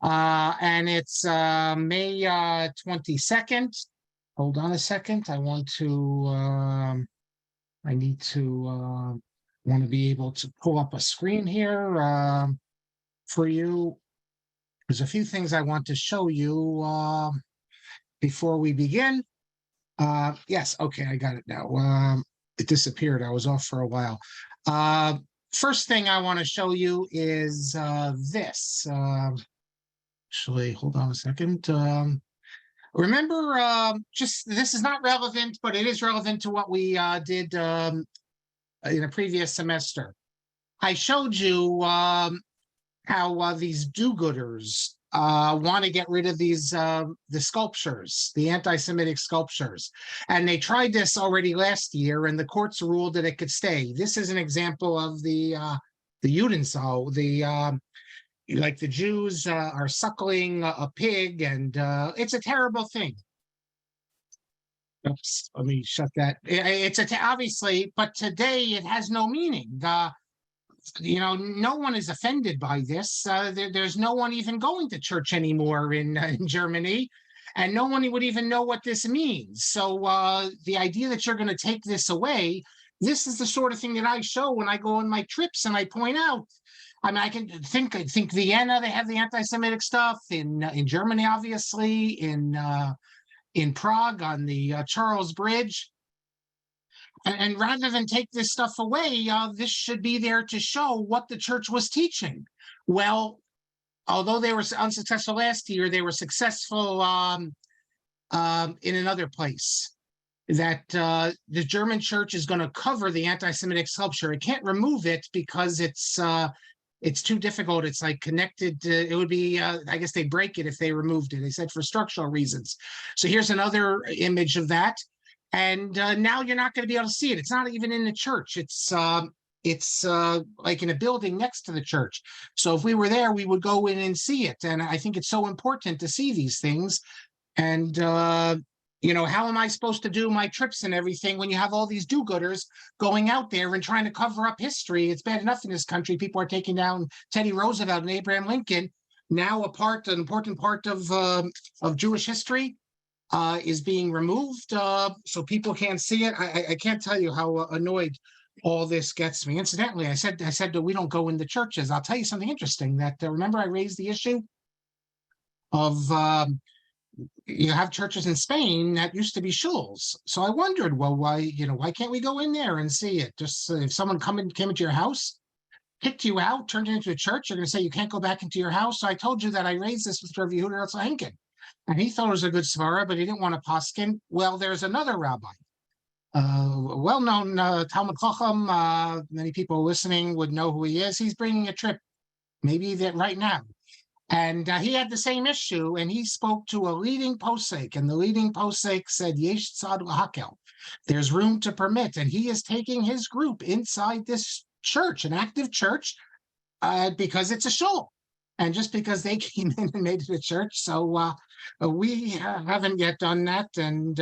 And it's May 22nd. Hold on a second. I need to want to be able to pull up a screen here for you. There's a few things I want to show you before we begin. Yes, okay, I got it now. It disappeared. I was off for a while. First thing I want to show you is this. Actually, hold on a second. Remember, just this is not relevant, but it is relevant to what we did in a previous semester. I showed you how these do-gooders want to get rid of these the sculptures, the anti-Semitic sculptures, and they tried this already last year, and the courts ruled that it could stay. This is an example of the Judenzoll, like the Jews are suckling a pig, and it's a terrible thing. Oops, let me shut that. It's obviously, but today it has no meaning. No one is offended by this. There's no one even going to church anymore in Germany, and no one would even know what this means. So the idea that you're going to take this away, this is the sort of thing that I show when I go on my trips, and I point out. I mean, I think Vienna, they have the anti-Semitic stuff. In Germany, obviously, in Prague on the Charles Bridge. And rather than take this stuff away, this should be there to show what the church was teaching. Well, although they were unsuccessful last year, they were successful in another place. That the German church is going to cover the anti-Semitic sculpture. It can't remove it because it's too difficult. It's like connected to, it would be, I guess they'd break it if they removed it. They said for structural reasons. So here's another image of that. And now you're not going to be able to see it. It's not even in the church. It's like in a building next to the church. So if we were there, we would go in and see it. And I think it's so important to see these things. And, how am I supposed to do my trips and everything when you have all these do-gooders going out there and trying to cover up history? It's bad enough in this country. People are taking down Teddy Roosevelt and Abraham Lincoln. Now an important part of Jewish history is being removed, so people can't see it. I can't tell you how annoyed all this gets me. Incidentally, I said that we don't go in the churches. I'll tell you something interesting. That remember I raised the issue of you have churches in Spain that used to be shuls. So I wondered, well, why can't we go in there and see it? Just if someone came into your house, kicked you out, turned it into a church, you're going to say you can't go back into your house. So I told you that I raised this with Rabbi Yehuda Henkin. And he thought it was a good svara, but he didn't want to poskin. Well, there's another rabbi, well-known Talmud Chacham. Many people listening would know who he is. He's bringing a trip, maybe that right now. And he had the same issue, and he spoke to a leading posek, and the leading posek said, Yesh tzad l'hakel. There's room to permit, and he is taking his group inside this church, an active church, because it's a shul. And just because they came in and made it a church, so we haven't yet done that. And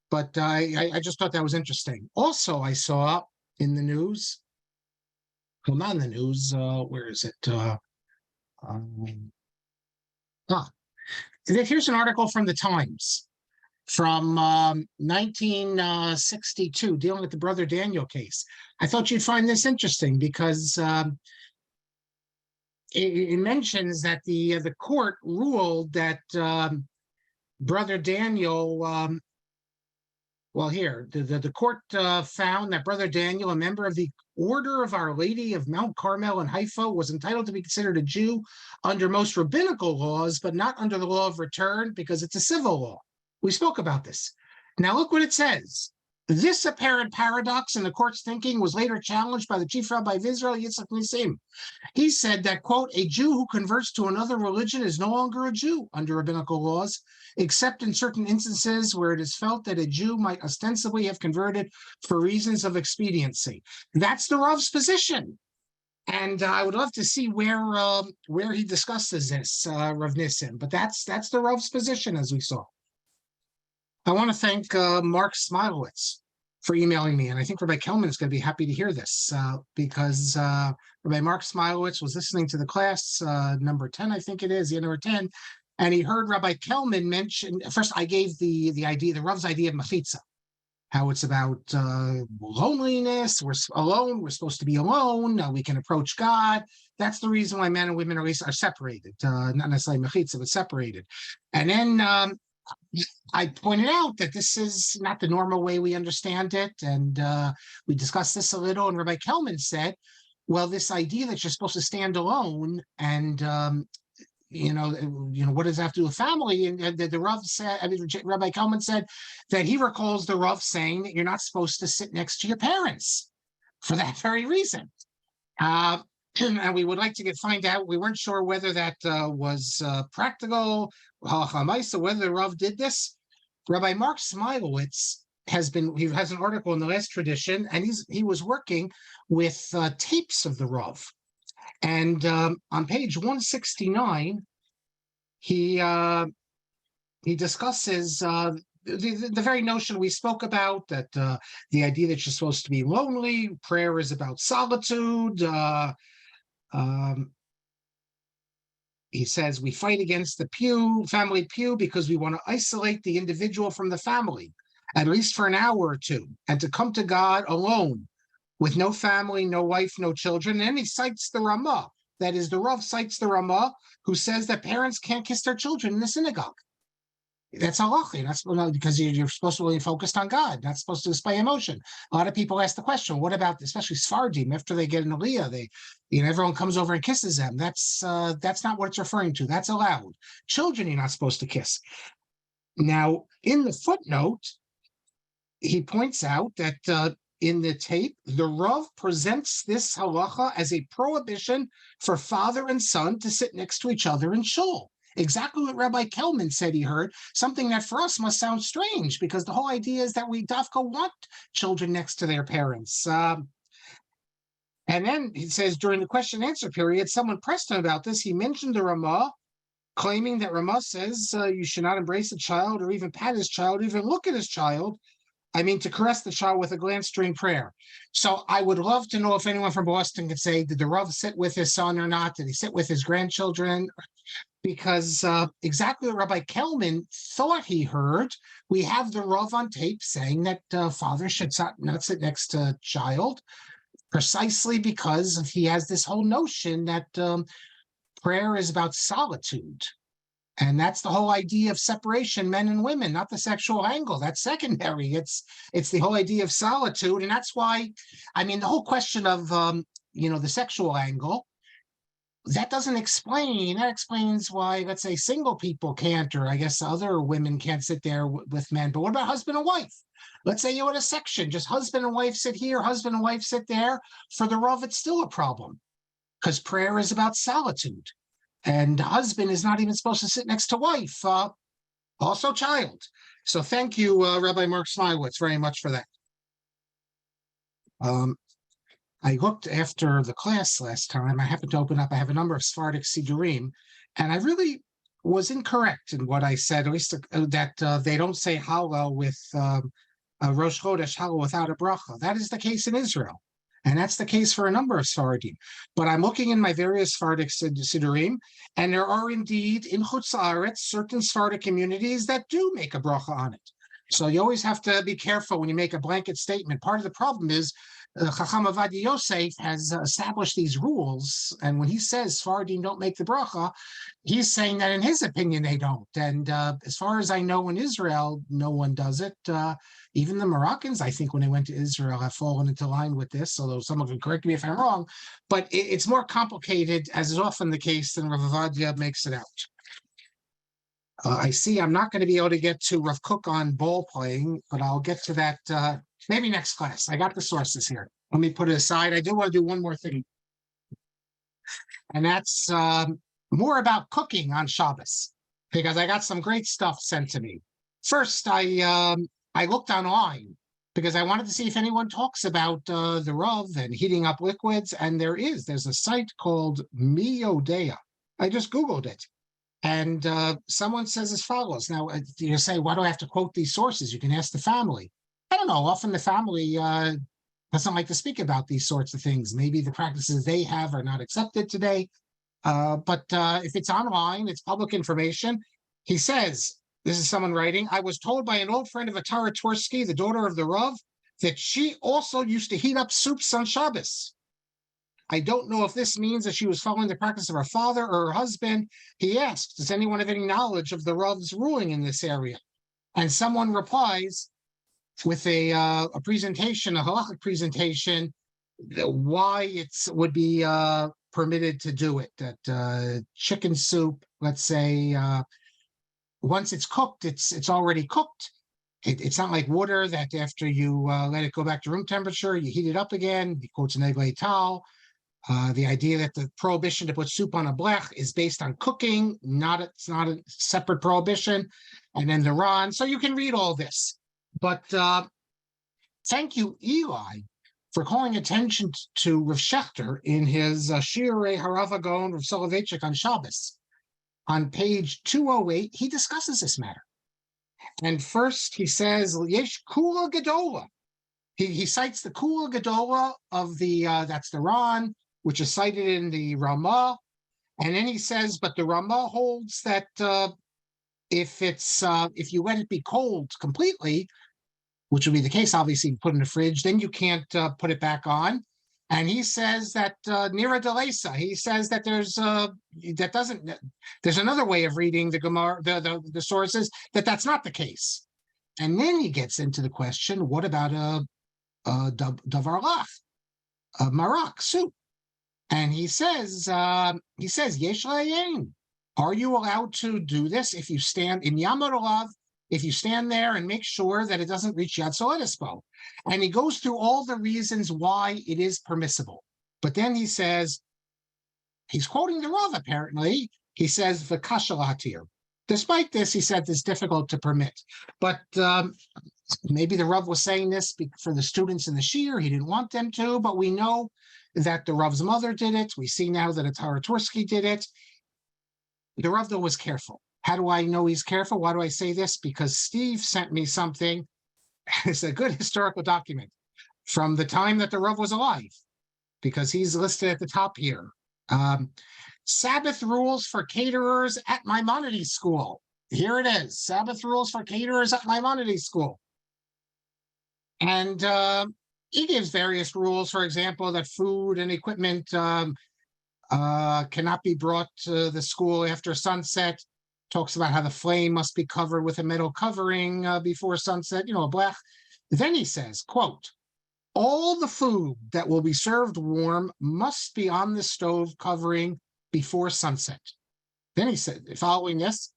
but I just thought that was interesting. Also, I saw in the news, well, not in the news. Where is it? Here's an article from the Times from 1962 dealing with the Brother Daniel case. I thought you'd find this interesting because it mentions that the court ruled that Brother Daniel, the court found that Brother Daniel, a member of the Order of Our Lady of Mount Carmel in Haifa, was entitled to be considered a Jew under most rabbinical laws, but not under the law of return because it's a civil law. We spoke about this. Now look what it says. This apparent paradox in the court's thinking was later challenged by the chief rabbi of Israel, Yitzhak Nisim. He said that, quote, a Jew who converts to another religion is no longer a Jew under rabbinical laws, except in certain instances where it is felt that a Jew might ostensibly have converted for reasons of expediency. That's the Rav's position. And I would love to see where he discusses this, Rav Nissim. But that's the Rav's position, as we saw. I want to thank Marc Smilowitz for emailing me. And I think Rabbi Kelman is going to be happy to hear this because Rabbi Marc Smilowitz was listening to the class, number 10, I think it is, the number 10, and he heard Rabbi Kelman mention, first I gave the idea, the Rav's idea of mechitza, how it's about loneliness, we're alone, we're supposed to be alone, we can approach God. That's the reason why men and women are separated, not necessarily mechitza, but separated. And then I pointed out that this is not the normal way we understand it, and we discussed this a little, and Rabbi Kelman said, well, this idea that you're supposed to stand alone and what does that have to do with family? And the Rav said, Rabbi Kelman said that he recalls the Rav saying that you're not supposed to sit next to your parents for that very reason. And we would like to find out. We weren't sure whether that was practical, whether the Rav did this. Rabbi Marc Smilowitz he has an article in the Last Tradition, and he was working with tapes of the Rav. And on page 169, he discusses the very notion we spoke about, that the idea that you're supposed to be lonely, prayer is about solitude. He says we fight against the family pew, because we want to isolate the individual from the family, at least for an hour or two, and to come to God alone, with no family, no wife, no children. And then he cites the Ramah. That is, the Rav cites the Ramah, who says that parents can't kiss their children in the synagogue. That's halachi. That's because you're supposed to be focused on God, not supposed to display emotion. A lot of people ask the question, what about, especially Sfardim, after they get an aliyah, everyone comes over and kisses them. That's not what it's referring to. That's allowed. Children, you're not supposed to kiss. Now, in the footnote, he points out that in the tape, the Rav presents this halacha as a prohibition for father and son to sit next to each other in shul. Exactly what Rabbi Kelman said he heard, something that for us must sound strange, because the whole idea is that we dafka want children next to their parents. And then he says, during the question and answer period, someone pressed him about this. He mentioned the Ramah, claiming that Ramah says you should not embrace a child or even pat his child, or even look at his child. To caress the child with a glance during prayer. So I would love to know if anyone from Boston could say, did the Rav sit with his son or not? Did he sit with his grandchildren? Because exactly what Rabbi Kelman thought he heard, we have the Rav on tape saying that father should not sit next to child, precisely because he has this whole notion that prayer is about solitude. And that's the whole idea of separation, men and women, not the sexual angle. That's secondary. It's the whole idea of solitude. And that's why, the whole question of, the sexual angle, that explains why, let's say, single people can't, or I guess other women can't sit there with men. But what about husband and wife? Let's say you're in a section, just husband and wife sit here, husband and wife sit there. For the Rav, it's still a problem, because prayer is about solitude. And husband is not even supposed to sit next to wife, also child. So thank you, Rabbi Marc Smilowitz, very much for that. I looked after the class last time. I happened to open up, I have a number of Sephardic Sidurim, and I really was incorrect in what I said, at least that they don't say Hallel with Rosh Chodesh, Hallel without a bracha. That is the case in Israel. And that's the case for a number of Sephardim. But I'm looking in my various Sephardic Sidurim, and there are indeed in Chutz La'aretz certain Sephardic communities that do make a bracha on it. So you always have to be careful when you make a blanket statement. Part of the problem is Chacham Avadia Yosef has established these rules, and when he says Sephardim don't make the bracha, he's saying that in his opinion they don't. And as far as I know, in Israel, no one does it. Even the Moroccans, I think, when they went to Israel, have fallen into line with this, although someone can correct me if I'm wrong. But it's more complicated, as is often the case, than Rav Avadia makes it out. I see I'm not going to be able to get to Rav Kook on ball playing, but I'll get to that maybe next class. I got the sources here. Let me put it aside. I do want to do one more thing, and that's more about cooking on Shabbos, because I got some great stuff sent to me. First, I looked online because I wanted to see if anyone talks about the Rav and heating up liquids, and there's a site called Miodea. I just Googled it. And someone says as follows. Now, you say, why do I have to quote these sources? You can ask the family. I don't know. Often the family doesn't like to speak about these sorts of things. Maybe the practices they have are not accepted today. But if it's online, it's public information. He says, this is someone writing, I was told by an old friend of Atara Tversky, the daughter of the Rav, that she also used to heat up soups on Shabbos. I don't know if this means that she was following the practice of her father or her husband. He asks, does anyone have any knowledge of the Rav's ruling in this area? And someone replies with a presentation, a halachic presentation, why it would be permitted to do it. That chicken soup, let's say, once it's cooked, it's already cooked. It's not like water that after you let it go back to room temperature, you heat it up again. He quotes an Eglei Tal. The idea that the prohibition to put soup on a blech is based on cooking, it's not a separate prohibition. And then the Ron, so you can read all this. But thank you, Eli, for calling attention to Rav Shechter in his Shirei Harav Gaon Rav Soloveitchik on Shabbos. On page 208, he discusses this matter. And first he says, Yesh Kula Gedola. He cites the Kula Gedola of that's the Ron, which is cited in the Ramah. And then he says, but the Ramah holds that if you let it be cold completely, which would be the case, obviously, you put in the fridge, then you can't put it back on. And he says that Nira Delesa, he says that there's another way of reading the Gemara, the sources, that's not the case. And then he gets into the question, what about a davar lach, a marak soup? And he says, yesh layin. Are you allowed to do this if you stand in Yamad Olav? If you stand there and make sure that it doesn't reach Yad Soledespo. And he goes through all the reasons why it is permissible. But then he says, he's quoting the Rav apparently, he says, V'kashalatir. Despite this, he said it's difficult to permit. But maybe the Rav was saying this for the students in the Shir, he didn't want them to, but we know that the Rav's mother did it. We see now that Atara Tversky did it. The Rav, though, was careful. How do I know he's careful? Why do I say this? Because Steve sent me something. It's a good historical document from the time that the Rav was alive, because he's listed at the top here. Sabbath rules for caterers at Maimonides School. Here it is. Sabbath rules for caterers at Maimonides School. And he gives various rules, for example, that food and equipment cannot be brought to the school after sunset. Talks about how the flame must be covered with a metal covering before sunset, a blech. Then he says, quote, all the food that will be served warm must be on the stove covering before sunset. Then he said, following this,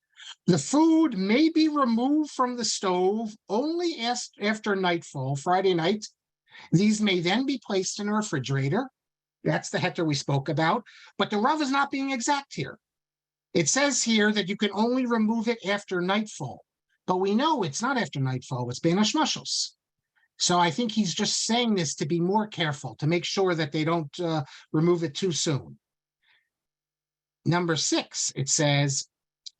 the food may be removed from the stove only after nightfall, Friday night. These may then be placed in a refrigerator. That's the heter we spoke about. But the Rav is not being exact here. It says here that you can only remove it after nightfall, but we know it's not after nightfall, it's ben hashmashos. So I think he's just saying this to be more careful, to make sure that they don't remove it too soon. Number 6, it says,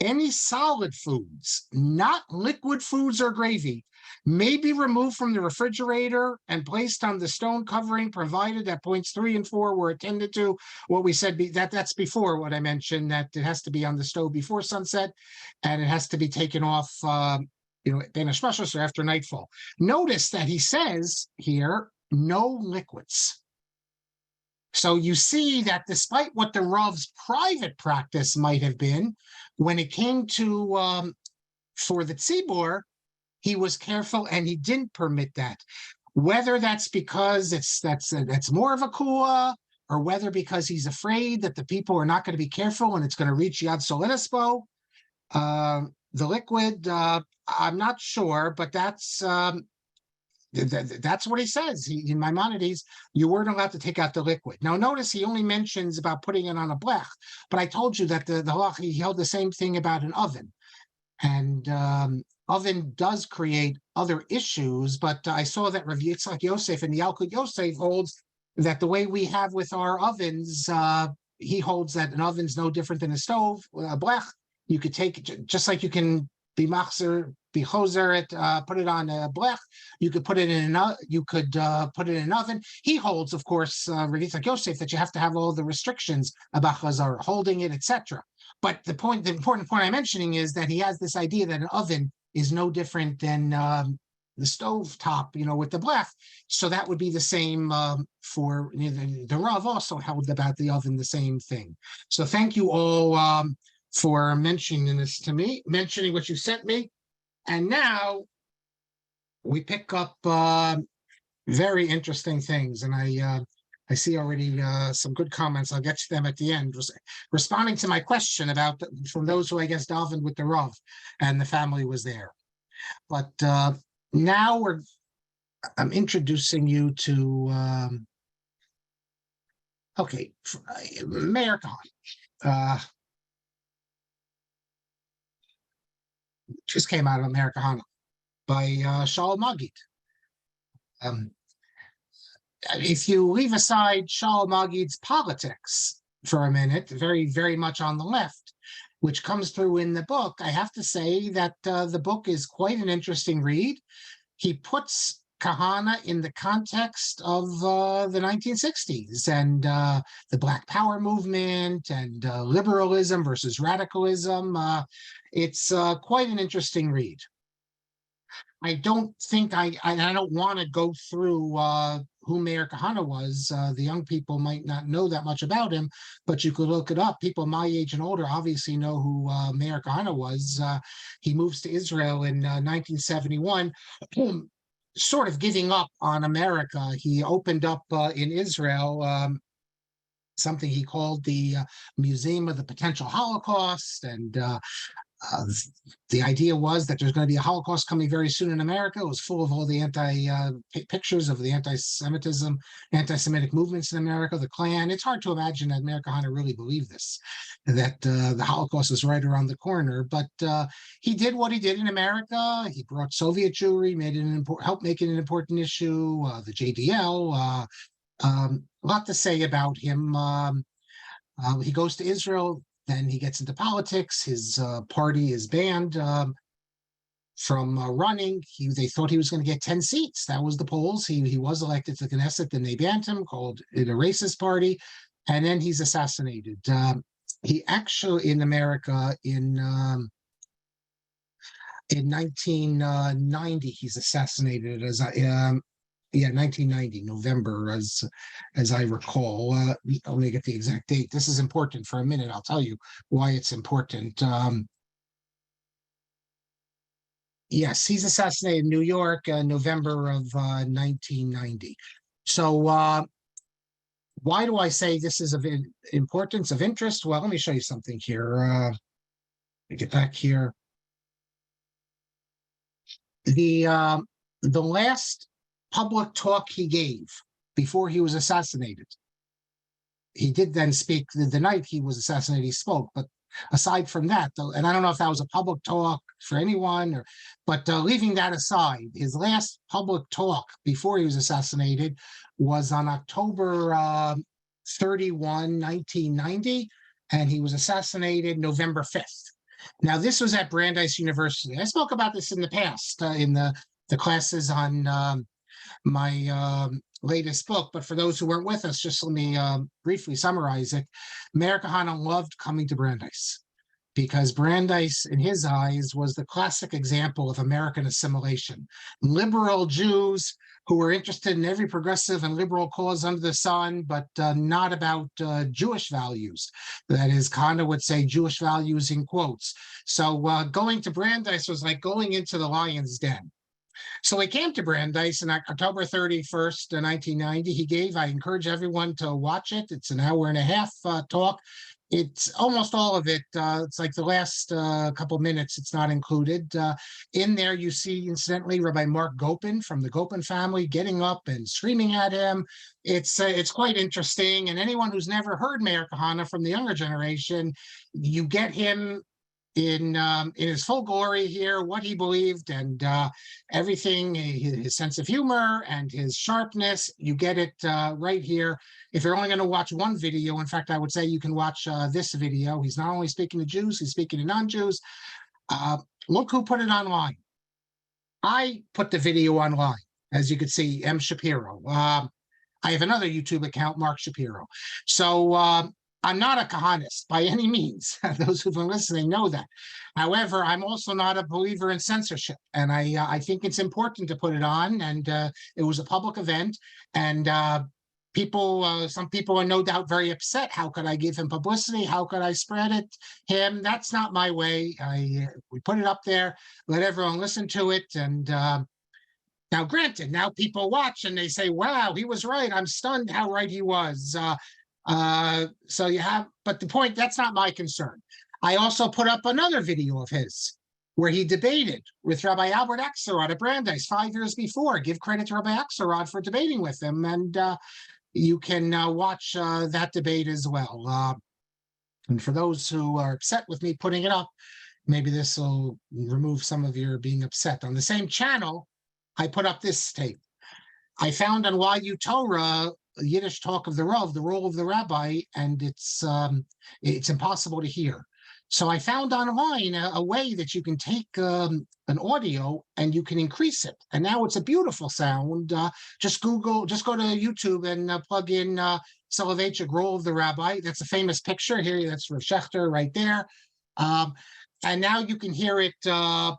any solid foods, not liquid foods or gravy, may be removed from the refrigerator and placed on the stone covering, provided that points 3 and 4 were attended to. What we said, that's before what I mentioned, that it has to be on the stove before sunset, and it has to be taken off, ben hashmashos or after nightfall. Notice that he says here, no liquids. So you see that despite what the Rav's private practice might have been, when it came to for the tzibur, he was careful and he didn't permit that. Whether that's because that's more of a kula, or whether because he's afraid that the people are not going to be careful and it's going to reach Yad Soledespo, the liquid, I'm not sure, but that's what he says. In Maimonides, you weren't allowed to take out the liquid. Now, notice he only mentions about putting it on a blech, but I told you that the halach, he held the same thing about an oven. And oven does create other issues, but I saw that Rav Yitzchak Yosef and the Yalkut Yosef holds that the way we have with our ovens, he holds that an oven's no different than a stove, a blech. You could take it, just like you can be machzer be chozer it, put it on a blech. You could put it in put it in an oven. He holds, of course, Rav Yitzchak Yosef, that you have to have all the restrictions about chazar, holding it, etc. But the important point I'm mentioning is that he has this idea that an oven is no different than the stove top, with the blech. So that would be the same for the Rav also held about the oven, the same thing. So thank you all for mentioning this to me, mentioning what you sent me. And now we pick up very interesting things. And I see already some good comments. I'll get to them at the end. Responding to my question about from those who I guess davened with the Rav and the family was there. But now I'm introducing you to Meir Kahane. Just came out of Meir Kahane by Shaul Magid. If you leave aside Shaul Magid's politics for a minute, very, very much on the left, which comes through in the book, I have to say that the book is quite an interesting read. He puts Kahane in the context of the 1960s and the Black Power movement and liberalism versus radicalism. It's quite an interesting read. I don't think I don't want to go through who Meir Kahane was. The young people might not know that much about him, but you could look it up. People my age and older obviously know who Meir Kahane was. He moves to Israel in 1971, sort of giving up on America. He opened up in Israel something he called the Museum of the Potential Holocaust, and the idea was that there's going to be a Holocaust coming very soon in America. It was full of all the pictures of the anti-Semitic movements in America, the Klan. It's hard to imagine that Meir Kahane really believed this, that the Holocaust is right around the corner. But he did what he did in America. He brought Soviet Jewry, helped make it an important issue. The JDL, a lot to say about him. He goes to Israel. Then he gets into politics. His party is banned from running. They thought he was going to get 10 seats. That was the polls. He was elected to the Knesset, then they banned him, called it a racist party, and then he's assassinated. He actually, in America, in 1990, he's assassinated as 1990, November, as I recall. Let me get the exact date. This is important for a minute. I'll tell you why it's important. Yes, he's assassinated in New York, November of 1990. So why do I say this is of importance, of interest? Well, let me show you something here. Let me get back here. The last public talk he gave before he was assassinated. He did then speak the night he was assassinated, he spoke, but aside from that, and I don't know if that was a public talk for anyone, but leaving that aside, his last public talk before he was assassinated was on October 31, 1990, and he was assassinated November 5th. Now, this was at Brandeis University. I spoke about this in the past in the classes on my latest book, but for those who weren't with us, just let me briefly summarize it. Meir Kahane loved coming to Brandeis because Brandeis, in his eyes, was the classic example of American assimilation. Liberal Jews who were interested in every progressive and liberal cause under the sun, but not about Jewish values. That is, Kahane would say Jewish values in quotes. So going to Brandeis was like going into the lion's den. So he came to Brandeis on October 31st, 1990. He gave, I encourage everyone to watch it. It's an hour and a half talk. It's almost all of it. It's like the last couple minutes, it's not included. In there, you see, incidentally, Rabbi Marc Gopin from the Gopin family getting up and screaming at him. It's quite interesting. And anyone who's never heard Meir Kahane from the younger generation, you get him in his full glory here, what he believed and everything, his sense of humor and his sharpness, you get it right here. If you're only going to watch one video, in fact, I would say you can watch this video. He's not only speaking to Jews, he's speaking to non-Jews. Look who put it online. I put the video online, as you can see, M. Shapiro. I have another YouTube account, Marc Shapiro. So I'm not a Kahanist by any means. Those who've been listening know that. However, I'm also not a believer in censorship, and I think it's important to put it on. And it was a public event, and some people are no doubt very upset. How could I give him publicity? How could I spread it? That's not my way. We put it up there, let everyone listen to it, and now, granted, now people watch and they say, wow, he was right. I'm stunned how right he was. So you have, but the point, that's not my concern. I also put up another video of his where he debated with Rabbi Albert Axelrod at Brandeis 5 years before. Give credit to Rabbi Axelrod for debating with him. And you can watch that debate as well. And for those who are upset with me putting it up, maybe this will remove some of your being upset. On the same channel, I put up this tape. I found on YU Torah Yiddish talk of the Rav, the role of the rabbi, and it's impossible to hear. So I found online a way that you can take an audio and you can increase it, and now it's a beautiful sound. Just go to YouTube and plug in Soloveitchik, role of the rabbi. That's a famous picture here. That's Rav Schechter right there, and now you can hear it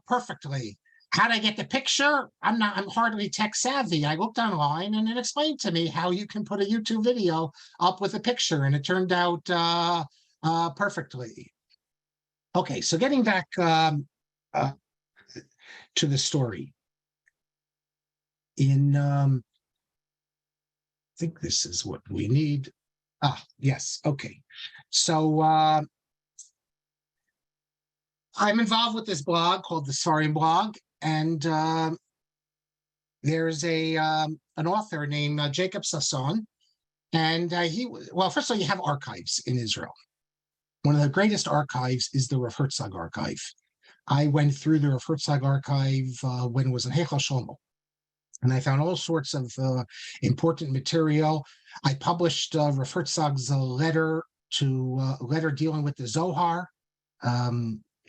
perfectly. How did I get the picture? I'm hardly tech savvy. I looked online and it explained to me how you can put a YouTube video up with a picture, and it turned out perfectly. Okay, so getting back to the story. I think this is what we need. Yes, okay. So I'm involved with this blog called the Sfarim blog, and there's an author named Jacob Sasson, and first of all, you have archives in Israel. One of the greatest archives is the Rav Herzog archive. I went through the Rav Herzog archive when it was in Heichal Shlomo, and I found all sorts of important material. I published Rav Herzog's letter dealing with the Zohar,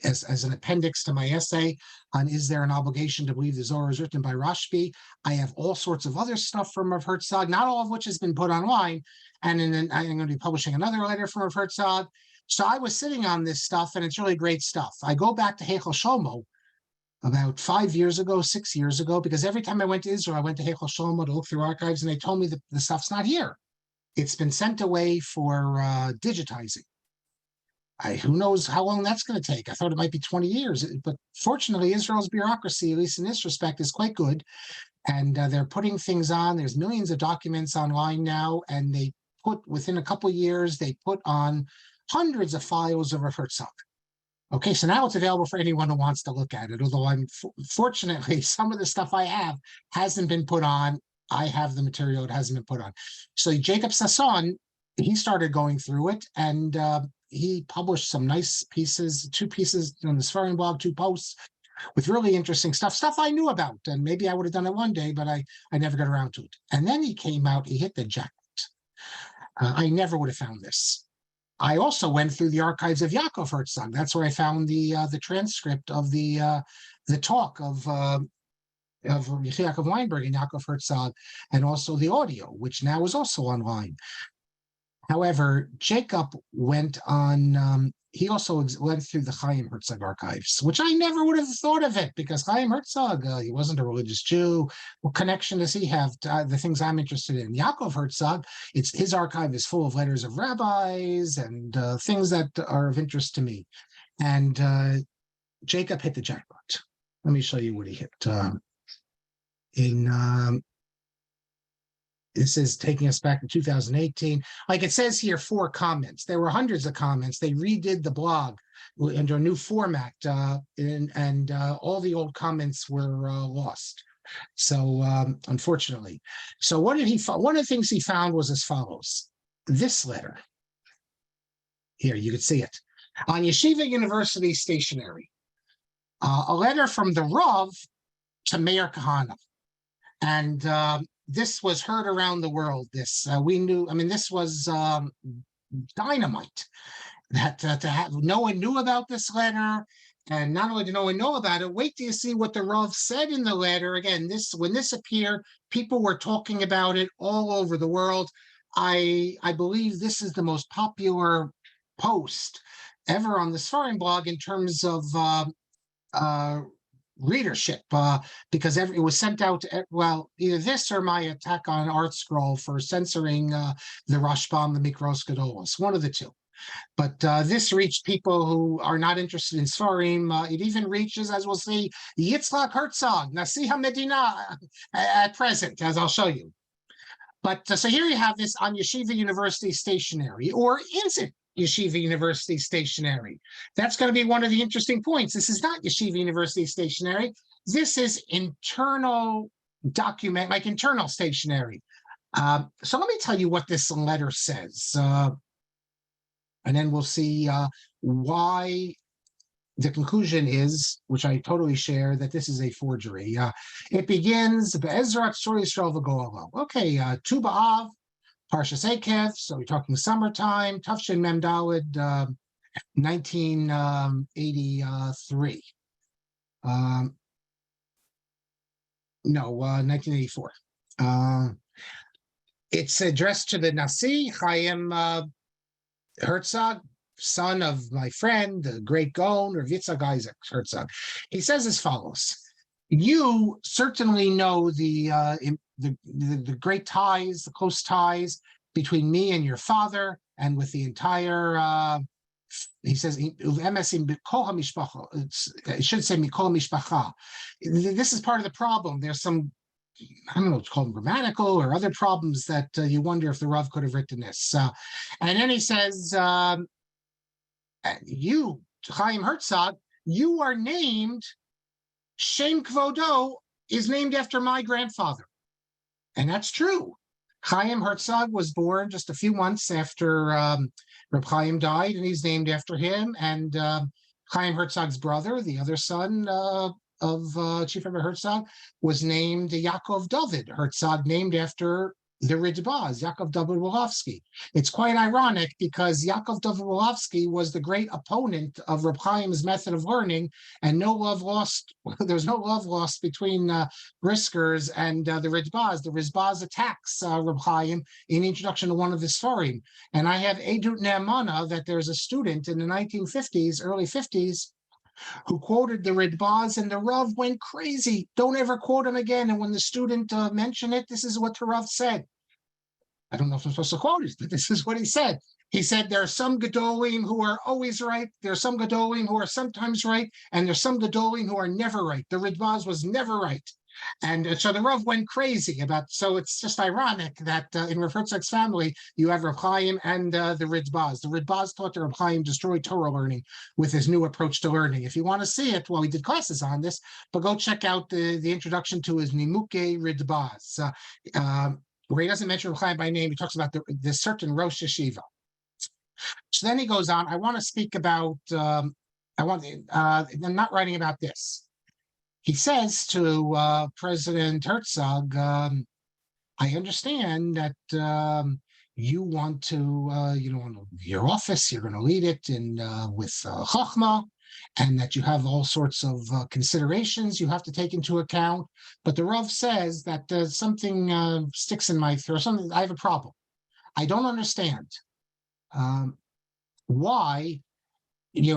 as an appendix to my essay on is there an obligation to believe the Zohar is written by Rashbi. I have all sorts of other stuff from Rav Herzog, not all of which has been put online. And then I'm going to be publishing another letter from Rav Herzog. So I was sitting on this stuff, and it's really great stuff. I go back to Heichal Shlomo about 5 years ago, 6 years ago, because every time I went to Israel, I went to Heichal Shlomo to look through archives, and they told me that the stuff's not here. It's been sent away for digitizing. Who knows how long that's going to take? I thought it might be 20 years, but fortunately, Israel's bureaucracy, at least in this respect, is quite good. And they're putting things on. There's millions of documents online now, and within a couple of years, they put on hundreds of files of Rav Herzog. Okay, so now it's available for anyone who wants to look at it, although fortunately, some of the stuff I have hasn't been put on. I have the material, it hasn't been put on. So Jacob Sasson, he started going through it, and he published some nice pieces, 2 pieces on the Sfarim blog, 2 posts with really interesting stuff I knew about, and maybe I would have done it one day, but I never got around to it. And then he came out, he hit the jackpot. I never would have found this. I also went through the archives of Yaakov Herzog. That's where I found the transcript of the talk of Yaakov Weinberg and Yaakov Herzog, and also the audio, which now is also online. However, Jacob went on, he also went through the Chaim Herzog archives, which I never would have thought of it, because Chaim Herzog, he wasn't a religious Jew. What connection does he have to the things I'm interested in? Yaakov Herzog, his archive is full of letters of rabbis and things that are of interest to me. And Jacob hit the jackpot. Let me show you what he hit. This is taking us back to 2018. Like it says here, 4 comments. There were hundreds of comments. They redid the blog under a new format, and all the old comments were lost. So unfortunately. So what did he find? One of the things he found was as follows. This letter. Here, you can see it. On Yeshiva University stationery. A letter from the Rav to Meir Kahane. And this was heard around the world. We knew, this was dynamite. That no one knew about this letter, And not only did no one know about it, wait till you see what the Rav said in the letter. Again, when this appeared, people were talking about it all over the world. I believe this is the most popular post ever on the Sfarim blog in terms of uh, readership, because it was sent out to, well, either this or my attack on Art Scroll for censoring the Rashbam, the Mikros Gedolos, one of the two. But this reached people who are not interested in Sfarim. It even reaches, as we'll see, Yitzhak Herzog, Nasi HaMedina, at present, as I'll show you. But so here you have this on Yeshiva University stationery, or is it Yeshiva University stationery? That's going to be one of the interesting points. This is not Yeshiva University stationery. This is internal document, like internal stationery. So let me tell you what this letter says. And then we'll see why the conclusion is, which I totally share, that this is a forgery. It begins, Be'ezrat Shor Yisrael V'Go'alo. Okay, Tu B'Av, Parshas Ekev, so we're talking summertime, Tafshin Mem Daled, 1983. 1984. It's addressed to the Nasi, Chaim Herzog, son of my friend, the great Gaon, or Yitzhak Isaac Herzog. He says as follows: you certainly know the great ties, the close ties between me and your father, and with the entire. He says, it should say Mikol Mishpacha. This is part of the problem. There's some, I don't know, it's called grammatical or other problems that you wonder if the Rav could have written this. And then he says, you, Chaim Herzog, you are named, Shem Kvodo is named after my grandfather. And that's true. Chaim Herzog was born just a few months after Reb Chaim died, and he's named after him. And Chaim Herzog's brother, the other son of Chief Rabbi Herzog, was named Yaakov David Herzog, named after the Ridbaz, Yaakov David Wolofsky. It's quite ironic because Yaakov David Wolofsky was the great opponent of Reb Chaim's method of learning, and no love lost. There's no love lost between Briskers and the Ridbaz. The Ridbaz attacks Reb Chaim in introduction to one of his Sfarim. And I have Edut Ne'amana that there's a student in the 1950s, early 50s, who quoted the Ridbaz, and the Rav went crazy. Don't ever quote him again. And when the student mentioned it, this is what the Rav said. I don't know if I'm supposed to quote it, but this is what he said. He said, there are some Gedolim who are always right. There are some Gedolim who are sometimes right. And there's some Gedolim who are never right. The Ridbaz was never right. And so the Rav went crazy about, so it's just ironic that in Rav Herzog's family, you have Rav Chaim and the Ridbaz. The Ridbaz taught that Rav Chaim destroyed Torah learning with his new approach to learning. If you want to see it, well, we did classes on this, but go check out the introduction to his Nimuke Ridbaz, where he doesn't mention Rav Chaim by name. He talks about the certain Rosh Yeshiva. So then he goes on, I want to speak about, I'm not writing about this. He says to President Herzog, I understand that you want to, your office, you're going to lead it with Chachma, and that you have all sorts of considerations you have to take into account. But the Rav says that something sticks in my throat, something, I have a problem. I don't understand why.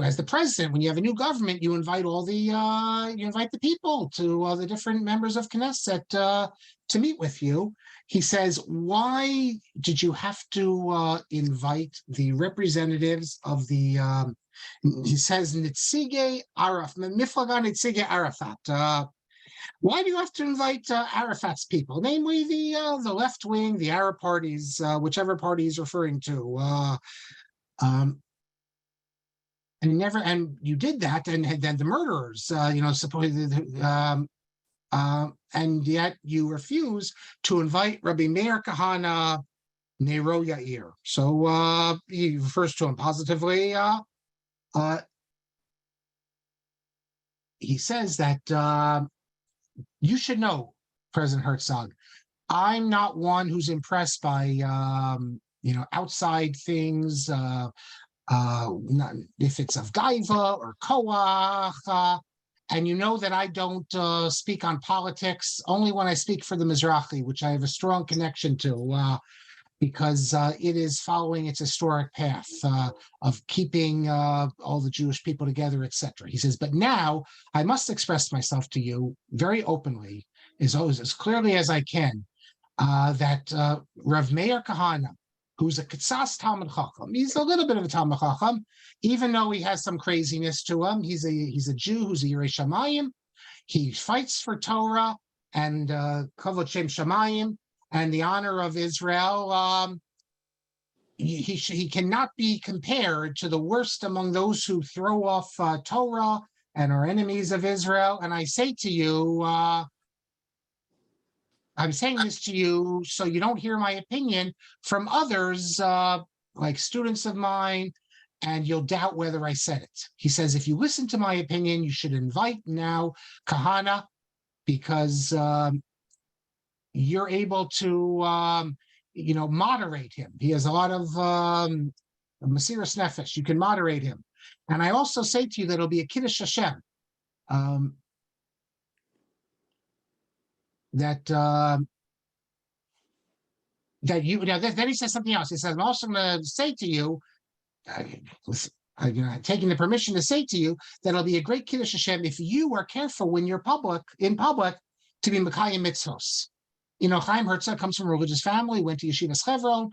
As the president, when you have a new government, you invite the people to the different members of Knesset to meet with you. He says, why did you have to invite the representatives of the, he says, Nitzige Araf, Miflaga Nitzige Arafat. Why do you have to invite Arafat's people, namely the left wing, the Arab parties, whichever party he's referring to? And you did that, and then the murderers, supposedly, and yet you refuse to invite Rabbi Meir Kahane Nero Yair. So he refers to him positively. He says that you should know, President Herzog, I'm not one who's impressed by outside things. if it's of Gaiva or Koach, and you know that I don't speak on politics, only when I speak for the Mizrahi, which I have a strong connection to, because it is following its historic path of keeping all the Jewish people together, etc. He says, but now I must express myself to you very openly, as clearly as I can, that Rav Meir Kahane, who's a Ketzas Talmud Chacham, he's a little bit of a Talmud Chacham, even though he has some craziness to him. He's a Jew who's a Yirei Shamayim. He fights for Torah and Kavod Shem Shamayim and the honor of Israel. He cannot be compared to the worst among those who throw off Torah and are enemies of Israel. And I say to you, I'm saying this to you so you don't hear my opinion from others, like students of mine, and you'll doubt whether I said it. He says, if you listen to my opinion, you should invite now Kahane, because you're able to, moderate him. He has a lot of Mesiras Nefesh. You can moderate him. And I also say to you that it'll be a Kiddush Hashem. That then he says something else. He says, I'm also going to say to you, taking the permission to say to you that it'll be a great Kiddush Hashem if you are careful when you're in public to be Mekayim mitzvos. Chaim Herzog comes from a religious family, went to Yeshivas Chevron.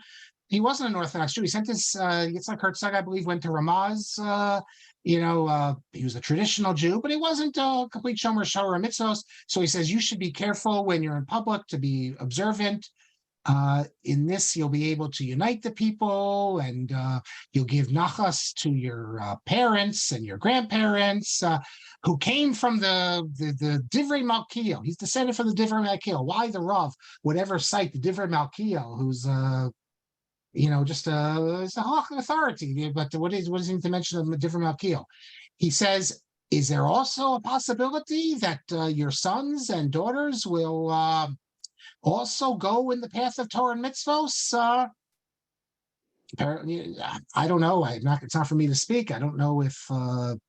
He wasn't an Orthodox Jew. He sent his, Yitzhak Herzog, I believe, went to Ramaz. He was a traditional Jew, but he wasn't a complete Shomer Shora mitzvos. So he says, you should be careful when you're in public to be observant. In this, you'll be able to unite the people, and you'll give nachas to your parents and your grandparents who came from the Divrei Malkiel. He's descended from the Divrei Malkiel. Why the Rav would ever cite the Divrei Malkiel, who's just it's a halach authority, but what is he to mention of the Divrei Malkiel? He says, is there also a possibility that your sons and daughters will also go in the path of Torah and mitzvos? Apparently, I don't know. It's not for me to speak. I don't know if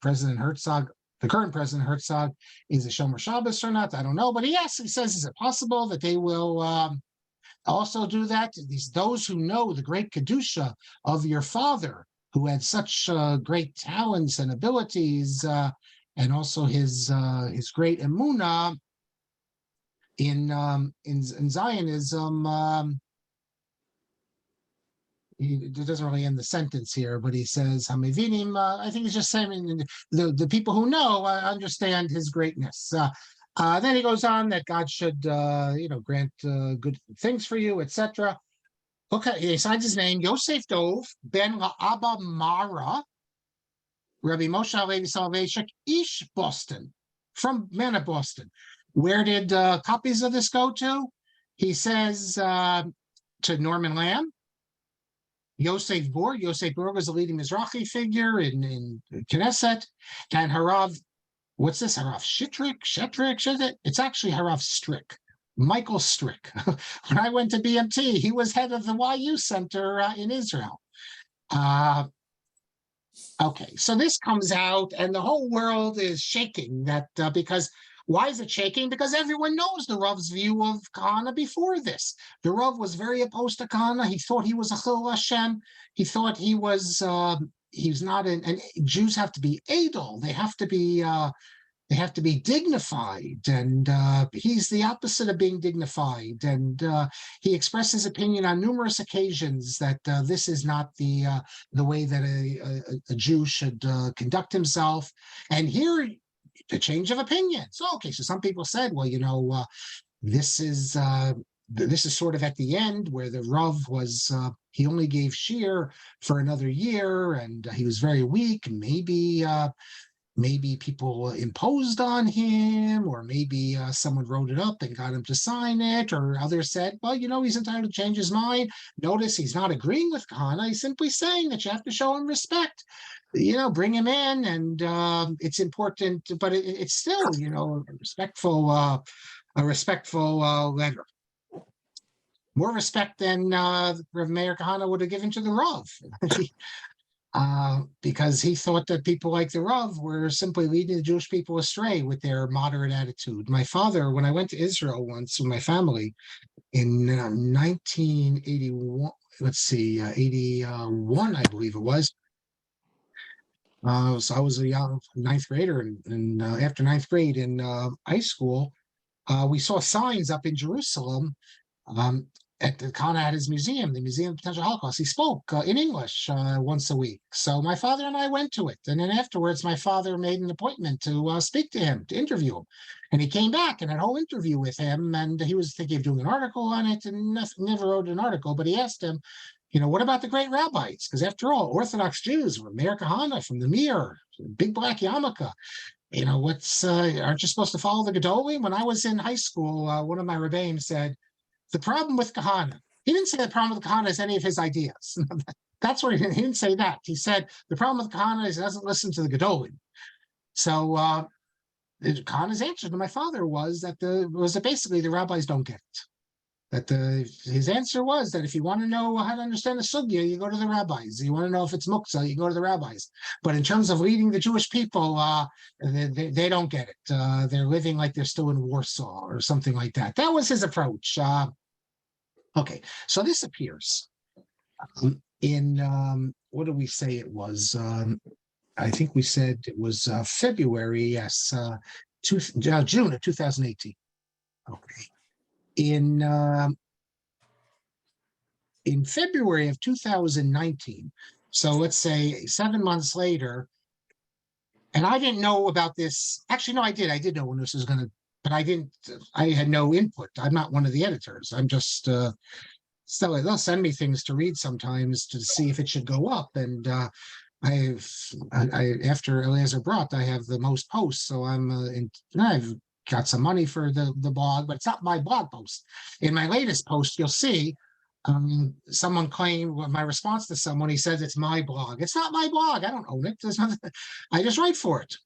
President Herzog, the current President Herzog, is a Shomer Shabbos or not. I don't know. But he says, is it possible that they will also do that? Those who know the great Kedusha of your father, who had such great talents and abilities, and also his great emunah in Zionism. It doesn't really end the sentence here, but he says, Hamevinim, I think he's just saying the people who know understand his greatness. Then he goes on that God should, grant good things for you, etc. Okay, he signs his name, Yosef Dov ben La'aba Mara, Rabbi Moshe Lichtenstein, Ish Boston, from man of Boston. Where did copies of this go to? He says to Norman Lamb, Yosef Borg. Yosef Borg was a leading Mizrahi figure in Knesset, and Harav, what's this? Harav Shetrik? It's actually Harav Strick, Michael Strick. When I went to BMT, he was head of the YU Center in Israel. Okay, so this comes out, and the whole world is shaking that because. Why is it shaking? Because everyone knows the Rav's view of Kahane before this. The Rav was very opposed to Kahane. He thought he was a Chil Hashem. He thought he was not and Jews have to be edel. They have to be dignified, and he's the opposite of being dignified. And he expressed his opinion on numerous occasions that this is not the way that a Jew should conduct himself. And here, a change of opinion. So, okay, so some people said, well, this is sort of at the end where the Rav was, he only gave shir for another year, and he was very weak, and maybe people imposed on him, or maybe someone wrote it up and got him to sign it, or others said, well, he's entitled to change his mind. Notice he's not agreeing with Kahane. He's simply saying that you have to show him respect. Bring him in, and it's important, but it's still, a respectful letter. More respect than Rav Meir Kahane would have given to the Rav. because he thought that people like the Rav were simply leading the Jewish people astray with their moderate attitude. My father, when I went to Israel once with my family in 1981, 81, I believe it was. So I was a young ninth grader, and after ninth grade in high school, we saw signs up in Jerusalem um, at the Kahane at his museum, the Museum of Potential Holocaust. He spoke in English once a week. So my father and I went to it. And then afterwards, my father made an appointment to speak to him, to interview him. And he came back and had a whole interview with him. And he was thinking of doing an article on it and never wrote an article. But he asked him, what about the great rabbis? Because after all, Orthodox Jews were Meir Kahane from the Meir, big black yarmulke. Aren't you supposed to follow the Gedolim? When I was in high school, one of my rebbeim said, the problem with Kahane, he didn't say the problem with Kahane is any of his ideas. That's what he didn't say that. He said the problem with Kahane is he doesn't listen to the Gedolim. So Kahane's answer to my father was that basically the rabbis don't get it. His answer was that if you want to know how to understand the sugya, you go to the rabbis. You want to know if it's muktzah, you go to the rabbis. But in terms of leading the Jewish people, they don't get it. They're living like they're still in Warsaw or something like that. That was his approach. Okay, so this appears in what did we say it was? I think we said it was February, yes, June of 2018. Okay. In February of 2019, so let's say 7 months later, and I didn't know about this. Actually, no, I did know when this was going to, but I had no input. I'm not one of the editors. I'm just, so they'll send me things to read sometimes to see if it should go up. And after Eliezer brought, I have the most posts. So I've got some money for the blog, but it's not my blog post. In my latest post, you'll see someone claimed my response to someone. He says it's my blog. It's not my blog. I don't own it. There's nothing. I just write for it.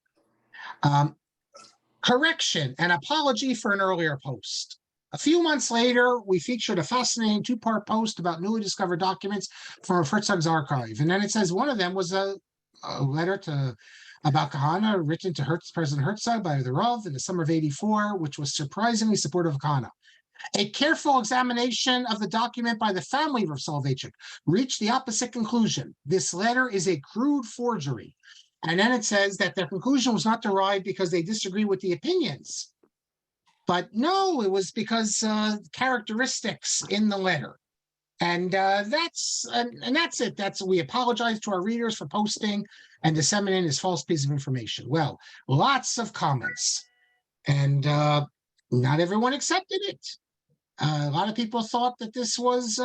Correction, an apology for an earlier post. A few months later, we featured a fascinating two-part post about newly discovered documents from Herzog's archive. And then it says one of them was a letter about Kahane written to President Herzog by the Rav in the summer of '84, which was surprisingly supportive of Kahane. A careful examination of the document by the family of Rav Soloveitchik reached the opposite conclusion. This letter is a crude forgery. And then it says that their conclusion was not derived because they disagree with the opinions. But no, it was because characteristics in the letter. And that's it. We apologize to our readers for posting and disseminating this false piece of information. Well, lots of comments, and not everyone accepted it. A lot of people thought that this was,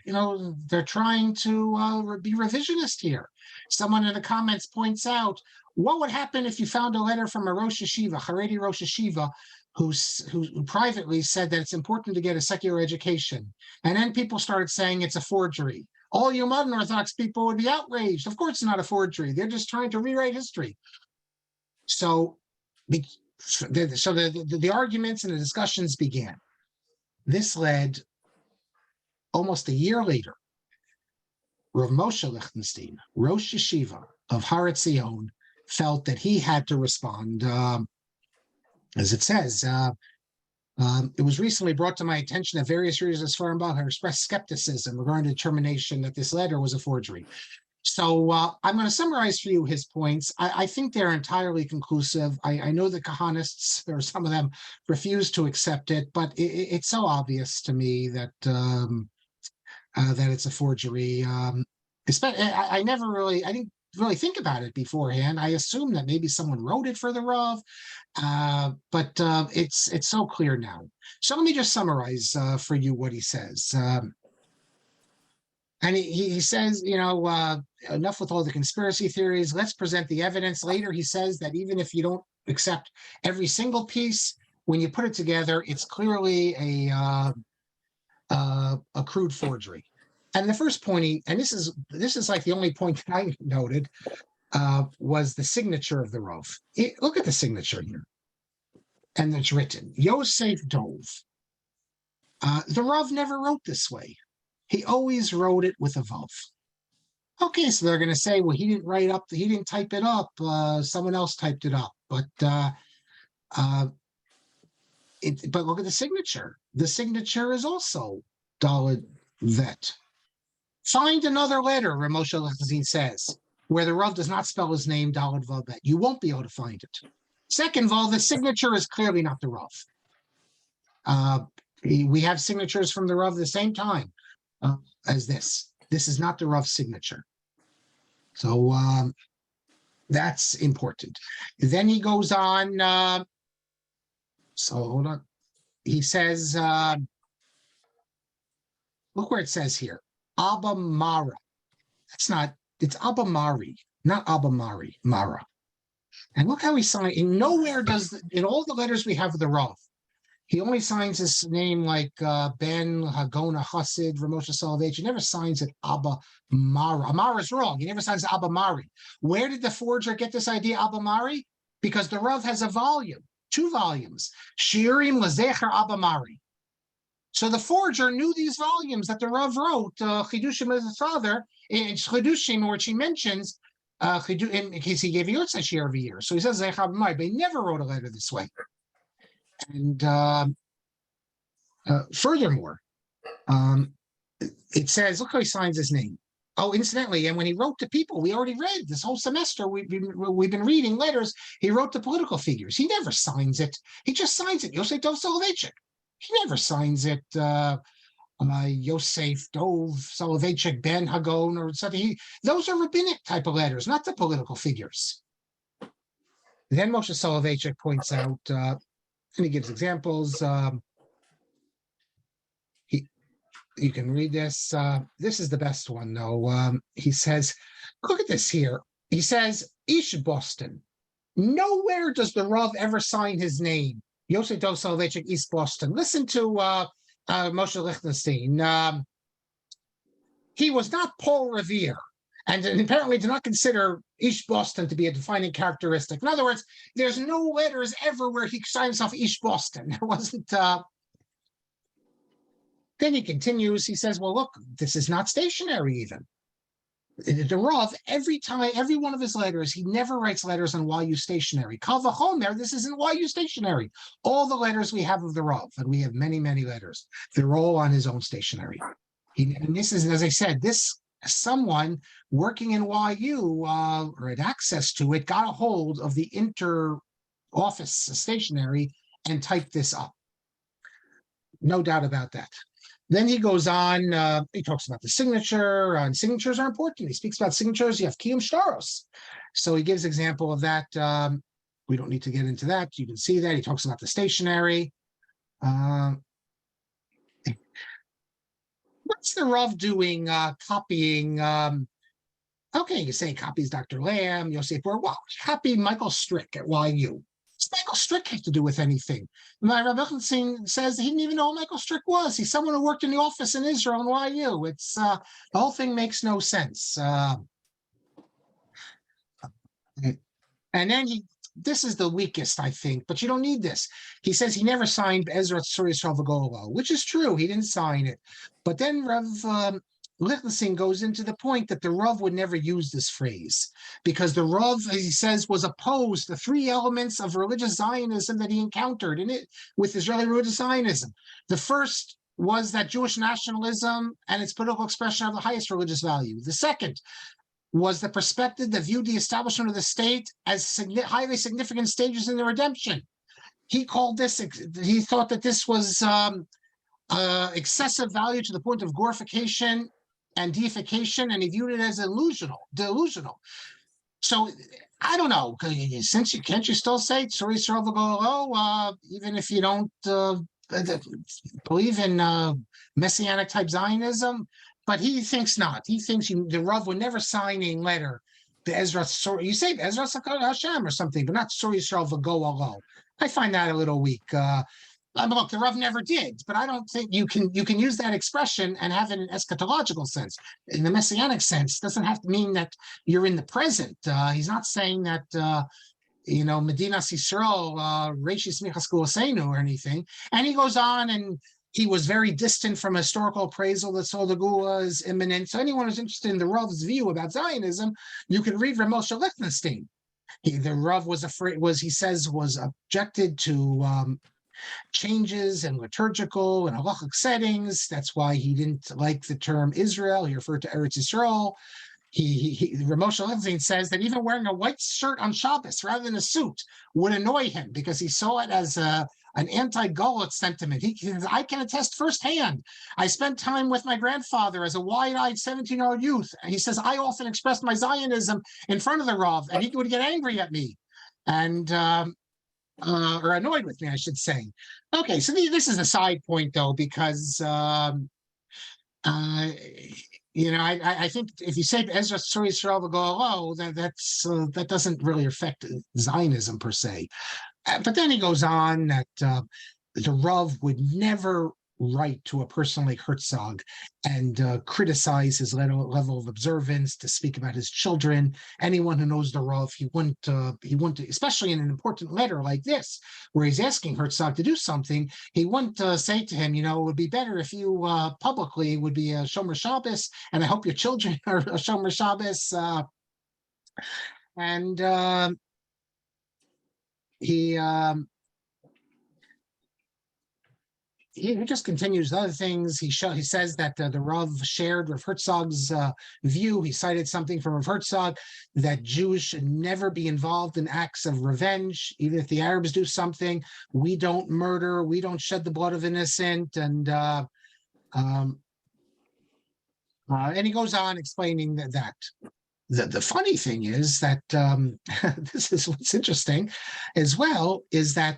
they're trying to be revisionist here. Someone in the comments points out, what would happen if you found a letter from a Rosh Yeshiva, Haredi Rosh Yeshiva, who privately said that it's important to get a secular education. And then people started saying it's a forgery. All you modern Orthodox people would be outraged. Of course it's not a forgery. They're just trying to rewrite history. So the arguments and the discussions began. This led, almost a year later, Rabbi Moshe Lichtenstein, Rosh Yeshiva of Har Etzion, felt that he had to respond. As it says, it was recently brought to my attention that various readers of Sfarim have expressed skepticism regarding the determination that this letter was a forgery. So I'm going to summarize for you his points. I think they're entirely conclusive. I know the Kahanists, or some of them, refuse to accept it, but it's so obvious to me that that it's a forgery. I didn't really think about it beforehand. I assumed that maybe someone wrote it for the Rav, but it's so clear now. So let me just summarize for you what he says. And he says, enough with all the conspiracy theories. Let's present the evidence. Later, he says that even if you don't accept every single piece, when you put it together, it's clearly a crude forgery. And the first point, and this is like the only point that I noted, was the signature of the Rav. Look at the signature here. And it's written, Yosef Dov. The Rav never wrote this way. He always wrote it with a Vav. Okay, so they're going to say, well, he didn't type it up. Someone else typed it up. But but look at the signature. The signature is also Dalet Vet. Find another letter, Rabbi Moshe Lichtenstein says, where the Rav does not spell his name Dalet Vav Bet. You won't be able to find it. Second of all, the signature is clearly not the Rav. We have signatures from the Rav the same time as this. This is not the Rav's signature. So that's important. Then he goes on. So hold on. He says, look where it says here, Abba Mara. It's Abba Mari, not Abba Mara. And look how he signed. In nowhere in all the letters we have of the Rav, he only signs his name like Ben Hagona Chassid, Ramosha Salovich. He never signs it Abba Mara. Amara is wrong. He never signs Abba Mari. Where did the forger get this idea, Abba Mari? Because the Rav has a volume, 2 volumes, Shirim Lezecher Abba Mari. So the forger knew these volumes that the Rav wrote, Chidushim as his father, in Chidushim, which he mentions, in case he gave a Yurtzeh share every year. So he says Zecher Abba Mari, but he never wrote a letter this way. And furthermore, it says, look how he signs his name. Oh, incidentally, and when he wrote to people, we already read this whole semester, we've been reading letters. He wrote to political figures. He never signs it. He just signs it. Yosef Dov Soloveitchik. He never signs it. Yosef Dov Soloveitchik, Ben Hagon, or something. Those are rabbinic type of letters, not the political figures. Then Moshe Soloveitchik points out, and he gives examples. You can read this. This is the best one, though. He says, look at this here. He says, Ish Boston. Nowhere does the Rav ever sign his name. Yosef Dov Soloveitchik, East Boston. Listen to Moshe Lichtenstein. He was not Paul Revere, and apparently did not consider Ish Boston to be a defining characteristic. In other words, there's no letters ever where he signs off Ish Boston. There wasn't. Then he continues. He says, well, look, this is not stationary even. The Rav, every one of his letters, he never writes letters on YU stationary. Kal v'chomer, this isn't YU stationary. All the letters we have of the Rav, and we have many, many letters, they're all on his own stationary. And this is, as I said, this someone working in YU or had access to it, got a hold of the inter-office stationery and typed this up. No doubt about that. Then he goes on, he talks about the signature, and signatures are important. He speaks about signatures, you have Kiyum Shtaros. So he gives example of that. We don't need to get into that. You can see that. He talks about the stationery. What's the Rav doing, copying? Okay, you say copies Dr. Lamb, Yosef Bor. Well, copy Michael Strick at YU. What's Michael Strick have to do with anything? Rabbi Lichtenstein says he didn't even know who Michael Strick was. He's someone who worked in the office in Israel and YU. It's the whole thing makes no sense. And then this is the weakest, I think, but you don't need this. He says he never signed Ezra Tzur Yisrael V'Golo, which is true. He didn't sign it. But then Rav Lichtenstein goes into the point that the Rav would never use this phrase because the Rav, as he says, was opposed to 3 elements of religious Zionism that he encountered in it with Israeli religious Zionism. The first was that Jewish nationalism and its political expression have the highest religious value. The second was the perspective that viewed the establishment of the state as highly significant stages in the redemption. He called this, he thought that this was excessive value to the point of glorification and deification, and he viewed it as delusional. So I don't know, since can't you still say Tzur Yisrael V'Golo, even if you don't believe in messianic type Zionism? But he thinks not. He thinks the Rav would never sign a letter to Ezra. You say Ezra Sakar Hashem or something, but not Tzur Yisrael V'Golo. I find that a little weak. Look, the Rav never did, but I don't think you can use that expression and have it in an eschatological sense. In the messianic sense, doesn't have to mean that you're in the present. He's not saying that Medina Yisrael, Reishi Smichas Kulasenu or anything. And he goes on and he was very distant from historical appraisal that Soda Gula is imminent. So anyone who's interested in the Rav's view about Zionism, you can read Rabbi Moshe Lichtenstein. The Rav was afraid, he says, was objected to changes in liturgical and halachic settings. That's why he didn't like the term Israel. He referred to Eretz Yisrael. Rabbi Moshe Lichtenstein says that even wearing a white shirt on Shabbos rather than a suit would annoy him because he saw it as an anti-Golet sentiment. He says, I can attest firsthand. I spent time with my grandfather as a wide-eyed 17-year-old youth. And he says, I often expressed my Zionism in front of the Rav, and he would get angry at me and or annoyed with me, I should say. Okay, so this is a side point, though, because I think if you say Ezra Tzur Yisrael v'Go'alo, that doesn't really affect Zionism per se. But then he goes on that the Rav would never write to a person like Herzog and criticize his level of observance, to speak about his children. Anyone who knows the Rav, he wouldn't, especially in an important letter like this, where he's asking Herzog to do something, he wouldn't say to him, it would be better if you publicly would be a Shomer Shabbos, and I hope your children are a Shomer Shabbos. He just continues the other things. He says that the Rav shared Rav Herzog's view. He cited something from Rav Herzog that Jews should never be involved in acts of revenge. Even if the Arabs do something, we don't murder, we don't shed the blood of innocent. And he goes on explaining that. The funny thing is that this is what's interesting as well, is that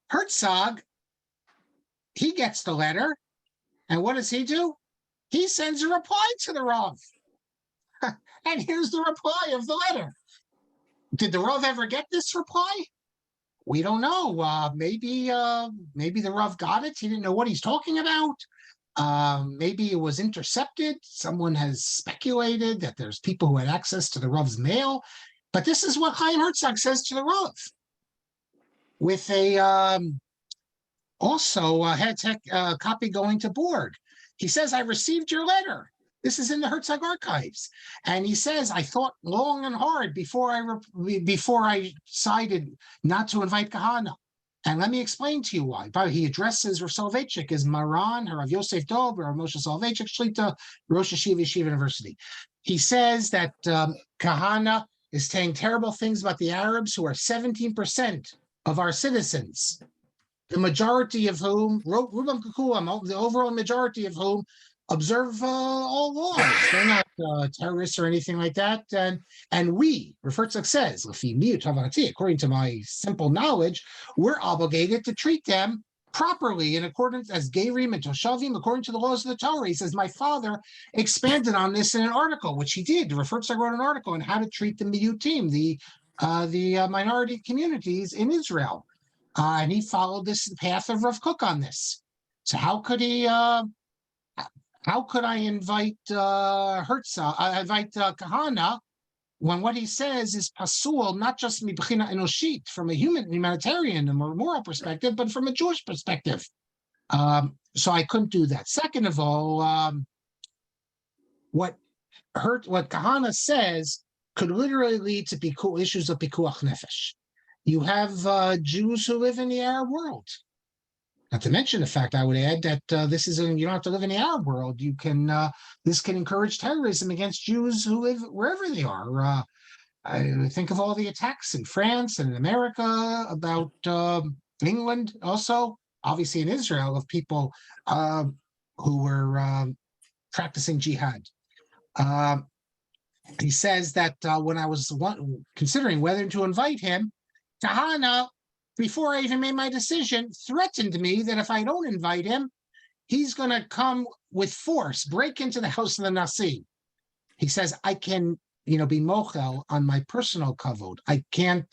Herzog, he gets the letter, and what does he do? He sends a reply to the Rav. And here's the reply of the letter. Did the Rav ever get this reply? We don't know. Maybe the Rav got it. He didn't know what he's talking about. Maybe it was intercepted. Someone has speculated that there's people who had access to the Rav's mail. But this is what Chaim Herzog says to the Rav, with a also had a copy going to Borg. He says, I received your letter. This is in the Herzog archives. And he says, I thought long and hard before I decided not to invite Kahane. And let me explain to you why. But he addresses Rav Soloveitchik as Maran, Rav Yosef Dov, Rav Moshe Soloveitchik, Shlita, Rosh Yeshiva University. He says that Kahane is saying terrible things about the Arabs, who are 17% of our citizens, the majority of whom, Rubam Kukuam, the overall majority of whom observe all laws. They're not terrorists or anything like that. And we, Herzog says, according to my simple knowledge, we're obligated to treat them properly in accordance as Gerim and Toshavim, according to the laws of the Torah. He says, my father expanded on this in an article, which he did. Herzog wrote an article on how to treat the Miyutim, the minority communities in Israel. And he followed this path of Rav Kook on this. So how could I invite Herzog, invite Kahane, when what he says is pasul, not just mibchina enoshit, from a humanitarian and moral perspective, but from a Jewish perspective? So I couldn't do that. Second of all, what Kahane says could literally lead to issues of pikuach nefesh. You have Jews who live in the Arab world. Not to mention the fact, I would add, that you don't have to live in the Arab world. You can this can encourage terrorism against Jews who live wherever they are. I think of all the attacks in France and in America, about England, also obviously in Israel, of people who were practicing jihad. He says that when I was considering whether to invite him, Kahane, before I even made my decision, threatened me that if I don't invite him, he's going to come with force, break into the house of the Nasi. He says, I can, be mochel on my personal kavod. I can't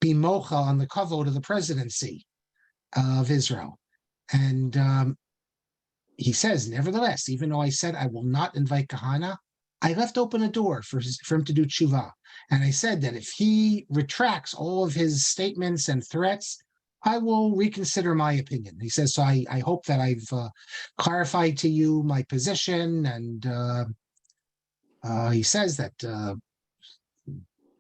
be mochel on the kavod of the presidency of Israel. And he says, nevertheless, even though I said I will not invite Kahane, I left open a door for him to do tshuva. And I said that if he retracts all of his statements and threats, I will reconsider my opinion. He says, so I hope that I've clarified to you my position. And he says that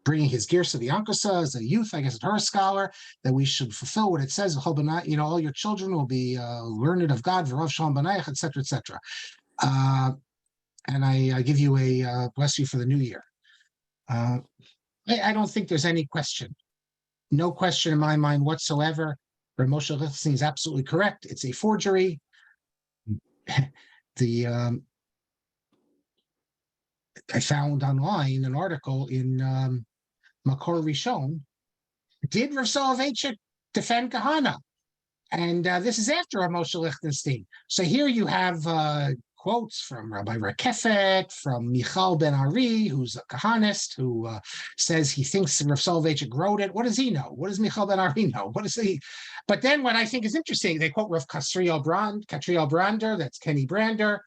bringing his Girsa V'Yankusa as a youth, I guess, a Torah scholar, that we should fulfill what it says, all your children will be learned of God, V'rav Shalom Banayach, etc., etc. And I give you a bless you for the new year. I don't think there's any question. No question in my mind whatsoever. Rabbi Moshe Lichtenstein is absolutely correct. It's a forgery. I found online an article in Makor Rishon. Did Rav Soloveitchik defend Kahane? And this is after Rabbi Moshe Lichtenstein. So here you have quotes from Rabbi Rekefet, from Michal Ben Ari, who's a Kahanist, who says he thinks Rav Soloveitchik wrote it. What does he know? What does Michal Ben Ari know? What does he? But then what I think is interesting, they quote Rav Katriel Brander, that's Kenny Brander,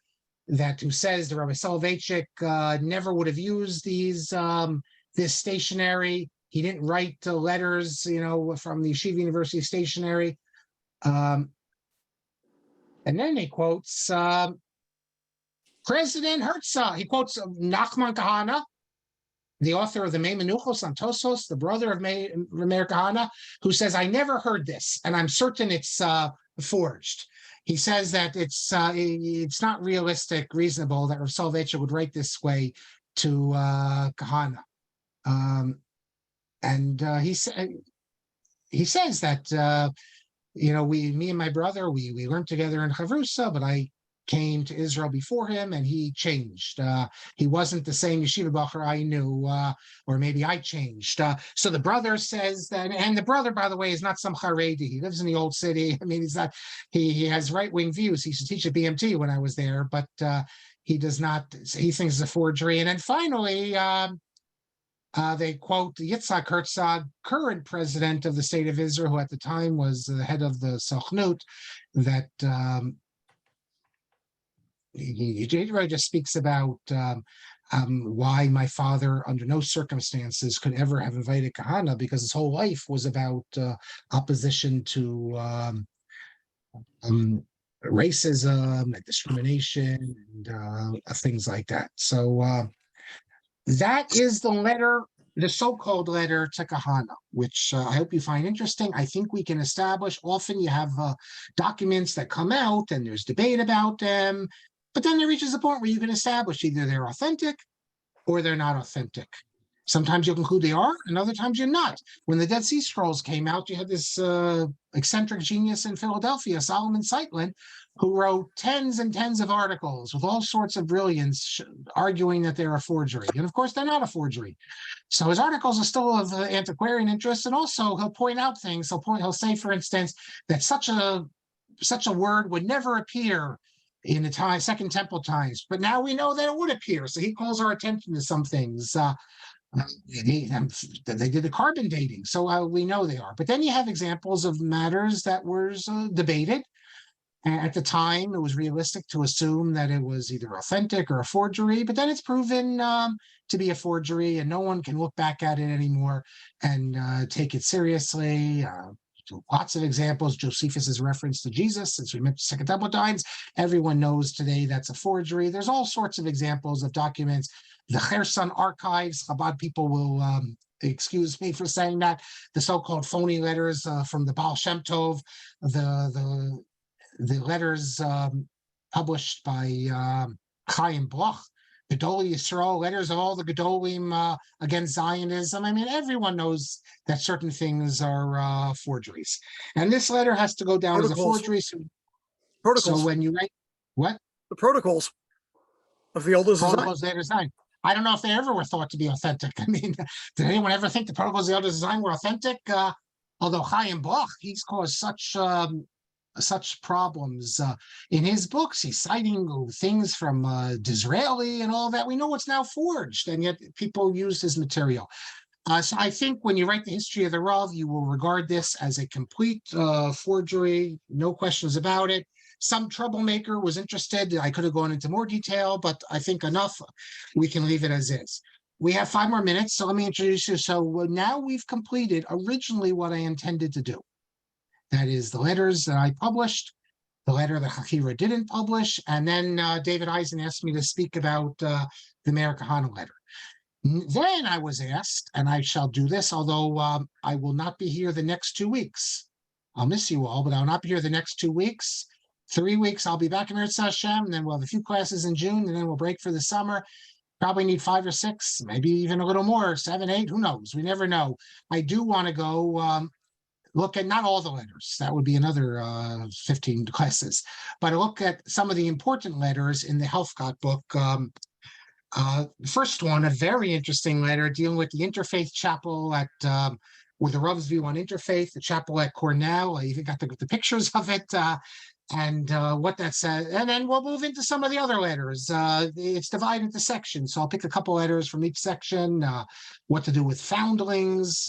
who says that Rabbi Soloveitchik never would have used this stationery. He didn't write letters, from the Yeshiva University stationery. And then he quotes President Herzog. He quotes Nachman Kahane, the author of the Mei Menuchos on Tosos, the brother of Meir Kahane, who says, I never heard this, and I'm certain it's forged. He says that it's not reasonable that Rav Soloveitchik would write this way to Kahane. And he says that, me and my brother, we learned together in Chavrusa, but I came to Israel before him, and he changed. He wasn't the same yeshiva bacher I knew, or maybe I changed. So the brother says that, and the brother, by the way, is not some Haredi. He lives in the old city. I mean, he's not. He has right-wing views. He used to teach at BMT when I was there, but he does not. He thinks it's a forgery. And then finally, they quote Yitzhak Herzog, current president of the state of Israel, who at the time was the head of the Sochnut, that. He really just speaks about why my father, under no circumstances, could ever have invited Kahane, because his whole life was about opposition to racism and discrimination and things like that. So that is the letter, the so-called letter to Kahane, which I hope you find interesting. I think we can establish, often you have documents that come out and there's debate about them. But then it reaches a point where you can establish either they're authentic or they're not authentic. Sometimes you'll conclude they are, and other times you're not. When the Dead Sea Scrolls came out, you had this eccentric genius in Philadelphia, Solomon Zeitlin, who wrote tens and tens of articles with all sorts of brilliance arguing that they're a forgery. And of course, they're not a forgery. So his articles are still of antiquarian interest, and also he'll point out things. He'll say, for instance, that such a word would never appear in the Second Temple times, but now we know that it would appear. So he calls our attention to some things. They did the carbon dating, so we know they are. But then you have examples of matters that were debated. At the time, it was realistic to assume that it was either authentic or a forgery, but then it's proven to be a forgery, and no one can look back at it anymore and take it seriously. Lots of examples. Josephus's reference to Jesus, since we mentioned Second Temple times, everyone knows today that's a forgery. There's all sorts of examples of documents. The Kherson archives, Chabad people will excuse me for saying that, the so-called phony letters from the Baal Shem Tov, the letters published by Chaim Bloch, Gedolei Yisrael, letters of all the Gedolim against Zionism. I mean, everyone knows that certain things are forgeries. And this letter has to go down as a forgery. So when you write, what? The protocols of the elders design. I don't know if they ever were thought to be authentic. I mean, did anyone ever think the protocols of the elders design were authentic? Although Chaim Bloch, he's caused such problems in his books. He's citing things from Disraeli and all that. We know it's now forged, and yet people use his material. So I think when you write the history of the Rav, you will regard this as a complete forgery, no questions about it. Some troublemaker was interested. I could have gone into more detail, but I think enough. We can leave it as is. We have 5 more minutes, so let me introduce you. So now we've completed originally what I intended to do. That is the letters that I published, the letter that Shapiro didn't publish, and then David Eisen asked me to speak about the Meir Kahane letter. Then I was asked, and I shall do this, although I will not be here the next 2 weeks. I'll miss you all, but I'll not be here the next 2 weeks. 3 weeks, I'll be back in Eretz Hashem, and then we'll have a few classes in June, and then we'll break for the summer. Probably need 5 or 6, maybe even a little more, 7, 8, who knows? We never know. I do want to go look at not all the letters. That would be another 15 classes, but look at some of the important letters in the Helfgott book. The first one, a very interesting letter dealing with the interfaith chapel at with the Rav's view on interfaith, the chapel at Cornell. I even got the pictures of it and what that says. And then we'll move into some of the other letters. It's divided into sections, so I'll pick a couple letters from each section. What to do with foundlings?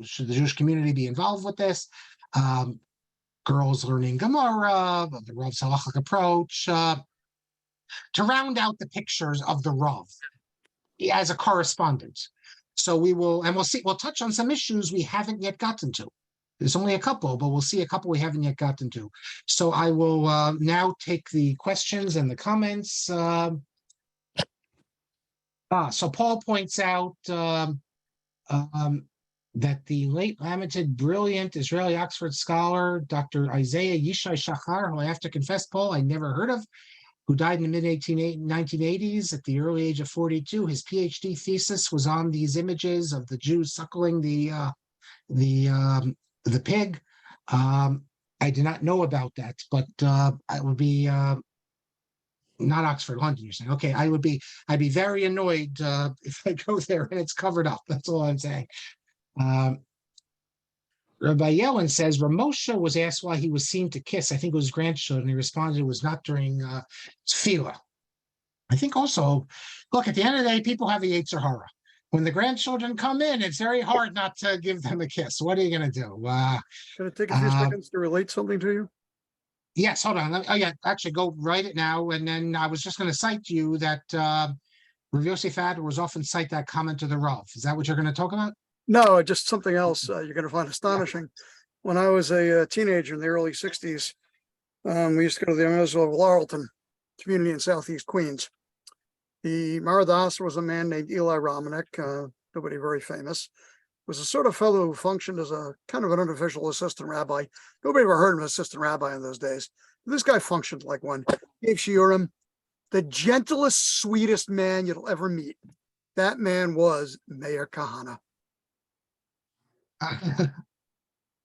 Should the Jewish community be involved with this? Girls learning Gemara, the Rav's halachic approach. To round out the pictures of the Rav as a correspondent. So we'll touch on some issues we haven't yet gotten to. There's only a couple, but we'll see a couple we haven't yet gotten to. So I will now take the questions and the comments. So Paul points out that the late lamented, brilliant Israeli Oxford scholar, Dr. Isaiah Yishai Shachar, who I have to confess, Paul, I never heard of, who died in the mid-1980s at the early age of 42. His PhD thesis was on these images of the Jews suckling the pig. I did not know about that, but I would be not Oxford, London. You're saying, okay? I'd be very annoyed if I go there and it's covered up. That's all I'm saying. Rabbi Yellen says, Ramosha was asked why he was seen to kiss, I think it was grandchildren. He responded it was not during tefillah. I think also, look, at the end of the day, people have the Yetzer Hara. When the grandchildren come in, it's very hard not to give them a kiss. What are you going to do? Can it take a few seconds to relate something to you? Yes, hold on. Oh, yeah, actually, go write it now. And then I was just going to cite to you that Rav Yosef Adler was often cite that comment to the Rav. Is that what you're going to talk about? No, just something else you're going to find astonishing. When I was a teenager in the early 60s, we used to go to the University of Laurelton community in Southeast Queens. The Maradas was a man named Eli Romanek, nobody very famous. Was a sort of fellow who functioned as a kind of an unofficial assistant rabbi. Nobody ever heard of an assistant rabbi in those days. This guy functioned like one. Gave shiurim, the gentlest, sweetest man you'll ever meet. That man was Meir Kahane.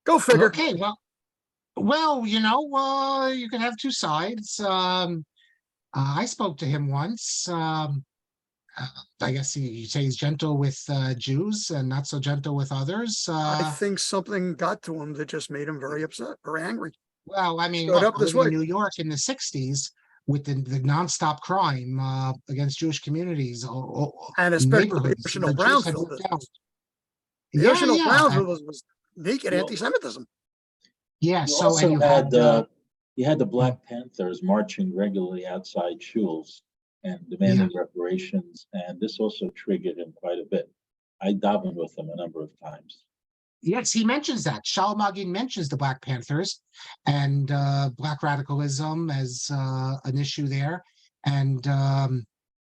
Go figure. Okay, well, you know, you can have two sides. I spoke to him once. I guess you say he's gentle with Jews and not so gentle with others. I think something got to him that just made him very upset, very angry. Well, I mean, Showed up this living way. in New York in the 60s with the nonstop crime against Jewish communities, And especially the neighborhoods, National the Jews had Brownsville moved out. business. The National Yeah. Brownsville was naked Well- anti-Semitism. Yeah, You so also and you had the Black Panthers marching regularly outside shuls and demanding reparations, and this also triggered him quite a bit. I davened with him a number of times. yes, he mentions that. Shalom Agin mentions the Black Panthers and Black radicalism as an issue there. And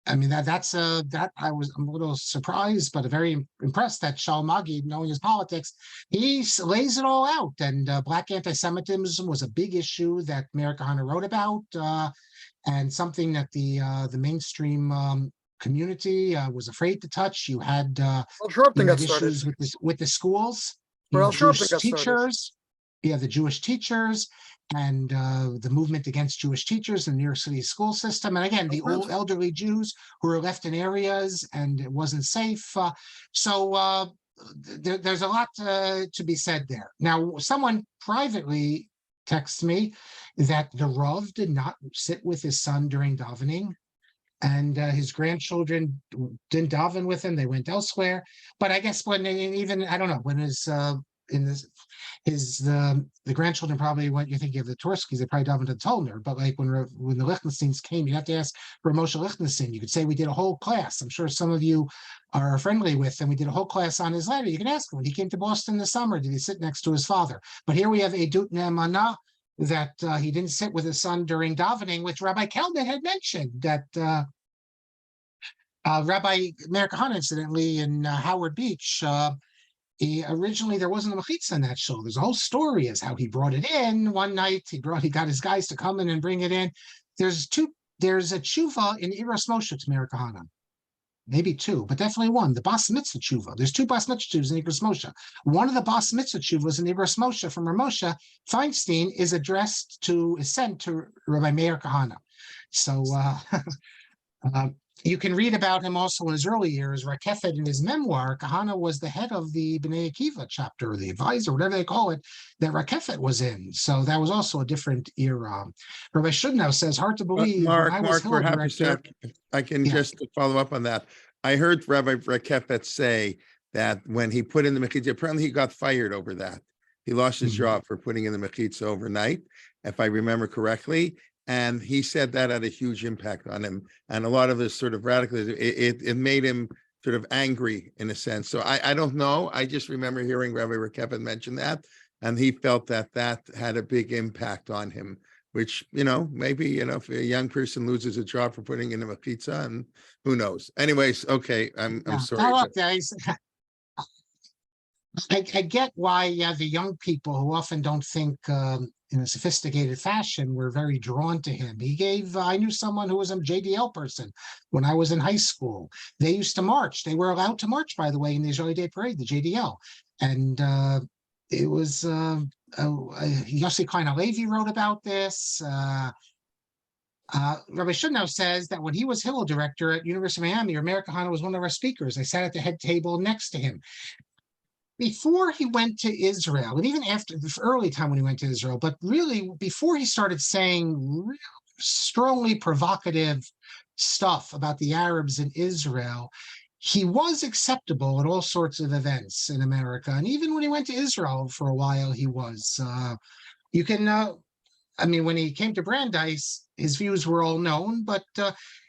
I mean, that I'm a little surprised, but very impressed that Shalom Agin, knowing his politics, he lays it all out. And Black anti-Semitism was a big issue that Meir Kahane wrote about, and something that the mainstream community was afraid to touch. You had Well, Sharpton got started. issues with the schools. Well, You sure, Jewish I think that's started. teachers, the Jewish teachers, and the movement against Jewish teachers in the New York City school system. And again, the old elderly Jews who were left in areas and it wasn't safe. There's a lot to be said there. Now, someone privately texts me that the Rav did not sit with his son during davening. And his grandchildren didn't daven with him; they went elsewhere. But I guess when I don't know, when his in this, the grandchildren probably went, you're thinking of the Torskys, they probably davened to Tolner, but like when the Lichtensteins came, you have to ask Rabbi Moshe Lichtenstein. You could say we did a whole class. I'm sure some of you are friendly with him. We did a whole class on his letter. You can ask him, when he came to Boston this summer, did he sit next to his father? But here we have Edut Ne'emanah, that he didn't sit with his son during davening, which Rabbi Kelman had mentioned, that Rabbi Meir Kahane, incidentally, in Howard Beach, originally there wasn't a mechitza in that shul. There's a whole story as how he brought it in one night. He got his guys to come in and bring it in. There's a tshuva in Iras Moshe to Meir Kahane. Maybe two, but definitely one. The Bas Mitzvah tshuva. There's two Bas Mitzvah tshuvas in Iras Moshe. One of the Bas Mitzvah tshuvas in Iras Moshe from Rav Moshe Feinstein is sent to Rabbi Meir Kahane. So you can read about him also in his early years. Rakefet, in his memoir, Kahane was the head of the Bnei Akiva chapter, or the advisor, whatever they call it, that Rakefet was in. So that was also a different era. Rabbi Shudnow says, hard to believe. Mark, when I was perhaps I can just follow up on that. I heard Rabbi Rakefet say that when he put in the mechitza, apparently he got fired over that. He lost his job for putting in the mechitza overnight, if I remember correctly. And he said that had a huge impact on him. And a lot of this sort of radicalism, it made him sort of angry in a sense. So I don't know. I just remember hearing Rabbi Rakefet mention that. And he felt that had a big impact on him, which, maybe, if a young person loses a job for putting in a mechitza, and who knows. Anyways, okay, I'm sorry. Oh, look, guys, I get why the young people who often don't think in a sophisticated fashion were very drawn to him. I knew someone who was a JDL person when I was in high school. They used to march. They were allowed to march, by the way, in the Israeli Day Parade, the JDL. And it was, Yossi Klein Halevi wrote about this. Rabbi Shudnow says that when he was Hillel director at University of Miami, Meir Kahane was one of our speakers. I sat at the head table next to him. Before he went to Israel, and even after the early time when he went to Israel, but really before he started saying real strongly provocative stuff about the Arabs in Israel, he was acceptable at all sorts of events in America. And even when he went to Israel for a while, he was. When he came to Brandeis, his views were all known, but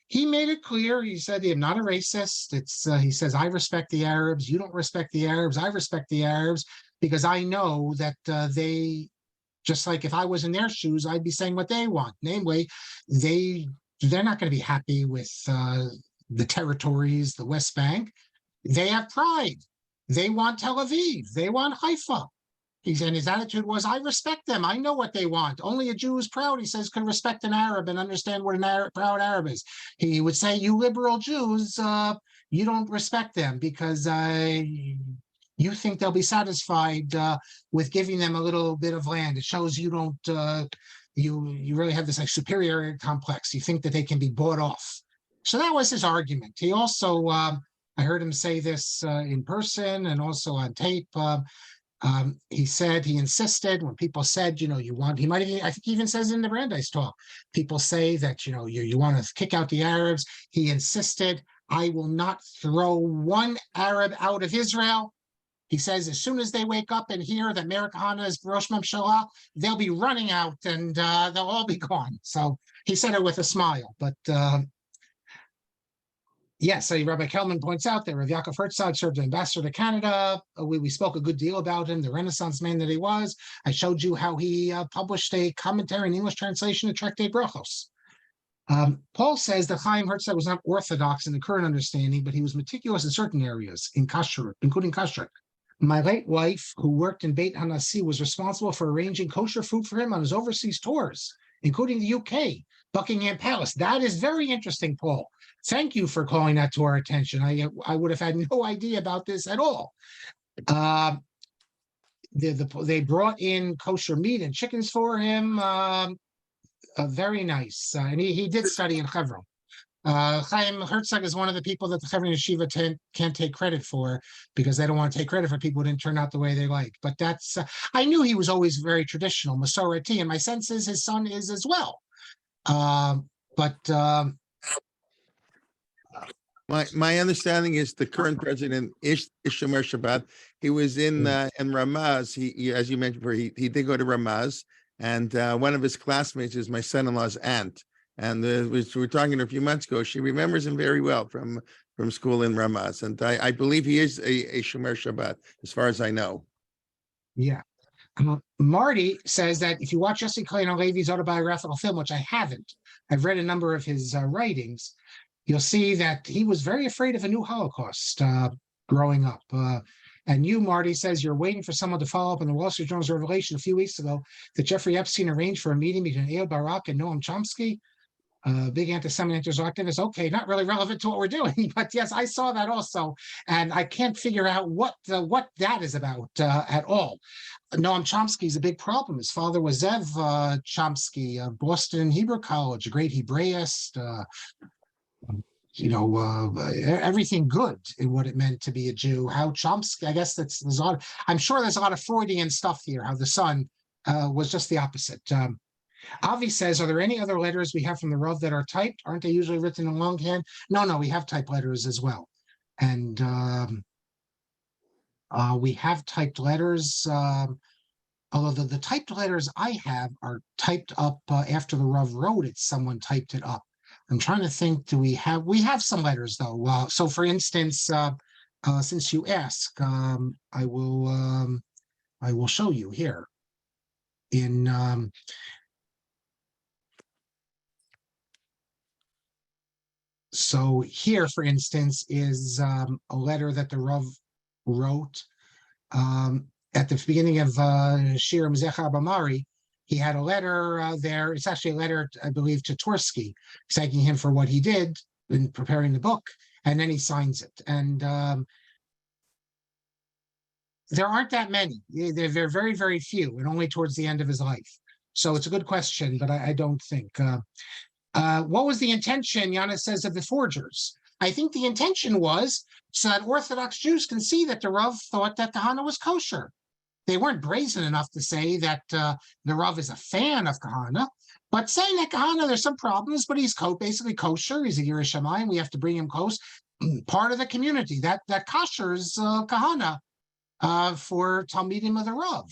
he made it clear. He said, I'm not a racist. He says, I respect the Arabs. You don't respect the Arabs. I respect the Arabs because I know that they, just like if I was in their shoes, I'd be saying what they want. Namely, they're not going to be happy with the territories, the West Bank. They have pride. They want Tel Aviv. They want Haifa. And his attitude was, I respect them. I know what they want. Only a Jew who's proud, he says, can respect an Arab and understand what proud Arab is. He would say, you liberal Jews, you don't respect them because you think they'll be satisfied with giving them a little bit of land. It shows you don't, you really have this like superiority complex. You think that they can be bought off. So that was his argument. He also, I heard him say this in person and also on tape. He insisted when people said, I think he even says in the Brandeis talk, people say that, you want to kick out the Arabs. He insisted, I will not throw one Arab out of Israel. He says, as soon as they wake up and hear that Meir Kahane is Rosh Mimshala, they'll be running out and they'll all be gone. So he said it with a smile, but yes, Rabbi Kelman points out that Rav Yaakov Herzog served as ambassador to Canada. We spoke a good deal about him, the Renaissance man that he was. I showed you how he published a commentary in English translation of Tractate Brachos. Paul says that Chaim Herzog was not orthodox in the current understanding, but he was meticulous in certain areas, including kashrut. My late wife, who worked in Beit Hanassi, was responsible for arranging kosher food for him on his overseas tours, including the UK, Buckingham Palace. That is very interesting, Paul. Thank you for calling that to our attention. I would have had no idea about this at all. They brought in kosher meat and chickens for him. Very nice. And he did study in Hebron. Chaim Herzog is one of the people that the Hebron Yeshiva can't take credit for because they don't want to take credit for people who didn't turn out the way they like. But that's, I knew he was always very traditional, Masoreti, and my sense is his son is as well. My understanding is the current president is Shomer Shabbat. He was in Ramaz. He, as you mentioned before, he did go to Ramaz, and one of his classmates is my son-in-law's aunt. And we were talking a few months ago. She remembers him very well from school in Ramaz, and I believe he is a Shomer Shabbat, as far as I know. Yeah. Marty says that if you watch Yossi Klein Levy's autobiographical film, which I haven't, I've read a number of his writings, you'll see that he was very afraid of a new Holocaust growing up. And you, Marty, says you're waiting for someone to follow up on the Wall Street Journal's revelation a few weeks ago that Jeffrey Epstein arranged for a meeting between Ehud Barak and Noam Chomsky, big anti-Semitic activist. Okay, not really relevant to what we're doing, but yes, I saw that also, and I can't figure out what that is about at all. Noam Chomsky is a big problem. His father was Zev Chomsky of Boston Hebrew College, a great Hebraist. Everything good in what it meant to be a Jew. How Chomsky, I guess I'm sure there's a lot of Freudian stuff here, how the son was just the opposite. Avi says, are there any other letters we have from the Rav that are typed? Aren't they usually written in longhand? No, we have typed letters as well. And we have typed letters, although the typed letters I have are typed up after the Rav wrote it, someone typed it up. I'm trying to think, we have some letters though. So for instance, since you ask, I will show you here in so here, for instance, is a letter that the Rav wrote at the beginning of Shir Mzecha Bamari. He had a letter there. It's actually a letter, I believe, to Twersky, thanking him for what he did in preparing the book, and then he signs it. And there aren't that many. They're very, very few, and only towards the end of his life. So it's a good question, but I don't think. What was the intention, Yana says, of the forgers? I think the intention was so that Orthodox Jews can see that the Rav thought that Kahane was kosher. They weren't brazen enough to say that the Rav is a fan of Kahane, but saying that Kahane, there's some problems, but he's basically kosher. He's a Yiras Shamayim. We have to bring him close. Part of the community that koshers Kahane for Talmidim of the Rav,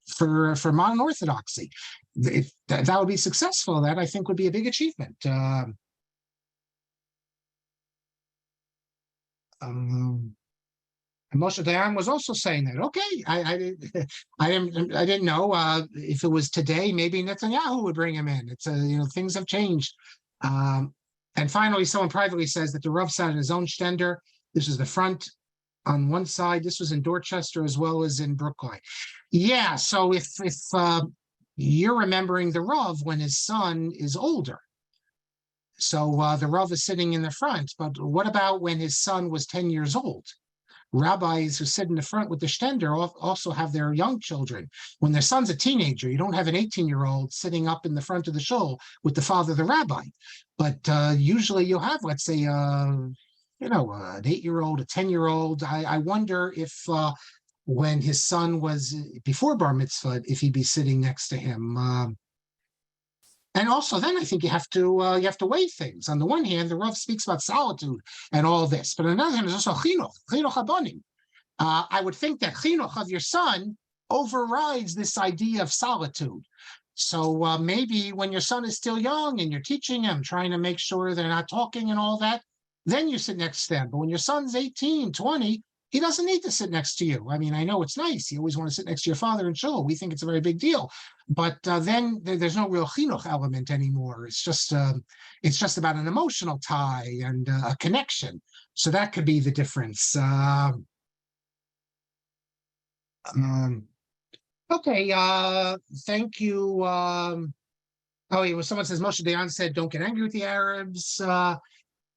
for modern Orthodoxy. If that would be successful, that I think would be a big achievement. And Moshe Dayan was also saying that. Okay, I didn't know if it was today. Maybe Netanyahu would bring him in. It's things have changed. And finally, someone privately says that the Rav sat in his own stender. This is the front on one side. This was in Dorchester as well as in Brookline. Yeah. So if you're remembering the Rav when his son is older. So the Rav is sitting in the front. But what about when his son was 10 years old? Rabbis who sit in the front with the stender also have their young children. When their son's a teenager, you don't have an 18-year-old sitting up in the front of the shul with the father, the rabbi. But usually you'll have, let's say, an 8-year-old, a 10-year-old. I wonder if when his son was before bar mitzvah, if he'd be sitting next to him. And also, then I think you have to weigh things. On the one hand, the Rav speaks about solitude and all this, but on the other hand, there's also chinuch habonim. I would think that chinuch of your son overrides this idea of solitude. So maybe when your son is still young and you're teaching him, trying to make sure they're not talking and all that, then you sit next to them. But when your son's 18, 20, he doesn't need to sit next to you. I mean, I know it's nice. You always want to sit next to your father in shul. We think it's a very big deal. But then there's no real chinuch element anymore. It's just about an emotional tie and a connection. So that could be the difference. Okay, thank you. Someone says, Moshe Dayan said, don't get angry with the Arabs.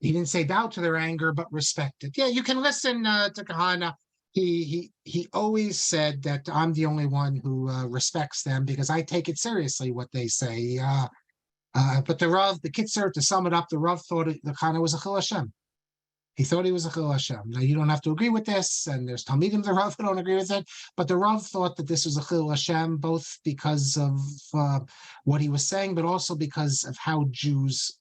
He didn't say bow to their anger, but respect it. Yeah, you can listen to Kahane. He always said that I'm the only one who respects them because I take it seriously what they say. But the Rav, the Kitzer, to sum it up, the Rav thought the Kahane was a Chil Hashem. He thought he was a Chil Hashem. Now, you don't have to agree with this, and there's Talmidim, the Rav, who don't agree with it, but the Rav thought that this was a Chil Hashem, both because of what he was saying, but also because of how Jews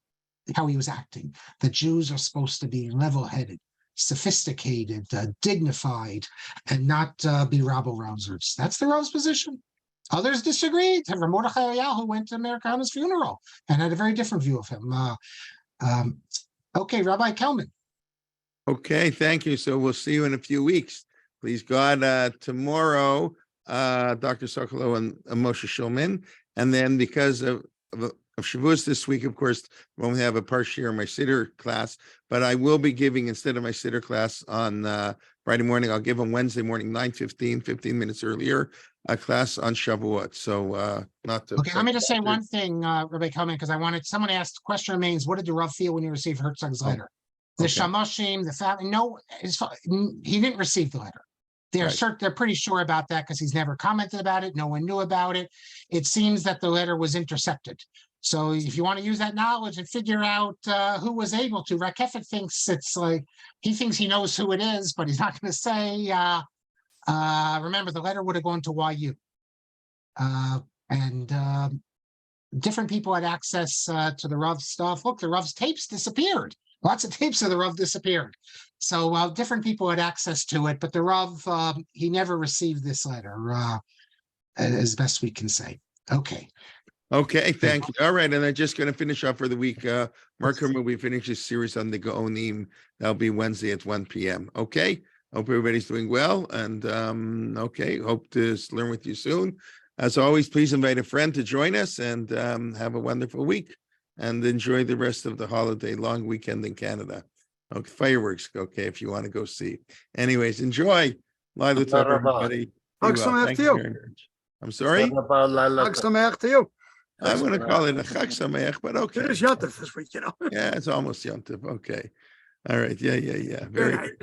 how he was acting. The Jews are supposed to be level-headed, sophisticated, dignified, and not be rabble-rousers. That's the Rav's position. Others disagreed. Mordechai Eliyahu went to Meir Kahane's funeral and had a very different view of him. Okay, Rabbi Kelman. Okay, thank you. So we'll see you in a few weeks. Please God, tomorrow, Dr. Sokolow and Moshe Shulman. And then because of Shavuos this week, of course, we won't have a Parshir in my Siddur class, but I will be giving, instead of my Siddur class on Friday morning, I'll give them Wednesday morning, 9:15, 15 minutes earlier, a class on Shavuot. So not to. Okay, let me just say one thing, Rabbi Kelman, because someone asked, the question remains, what did the Rav feel when he received Herzog's letter? The okay. Shamoshim, the family, no, he didn't receive the letter. They're pretty sure about that because he's never commented about it. No one knew about it. It seems that the letter was intercepted. So if you want to use that knowledge and figure out who was able to, Rakefet thinks it's like, he thinks he knows who it is, but he's not going to say, remember the letter would have gone to YU. Different people had access to the Rav's stuff. Look, the Rav's tapes disappeared. Lots of tapes of the Rav disappeared. So different people had access to it, but the Rav, he never received this letter, as best we can say. Okay. Okay, thank you. All right, and I'm just going to finish up for the week. Marc will be finishing his series on the Gaonim. That'll be Wednesday at 1 p.m. Okay, hope everybody's doing well, and okay, hope to learn with you soon. As always, please invite a friend to join us, and have a wonderful week, and enjoy the rest of the holiday long weekend in Canada. Okay, fireworks. Okay, if you want to go see. Anyways, enjoy. Lila Tov, everybody. Hag Sameach to you. Very much. I'm sorry. Hag Sameach to you. I want to call it a Chag Sameach, but okay. It is Yontif this week, you know. Yeah, it's almost Yontif. Okay. All right. Yeah. Very Good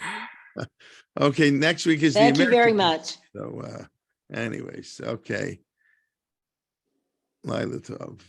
good. Okay. Next week is Thank the you very American. much. So, anyways, okay. Lila Tov.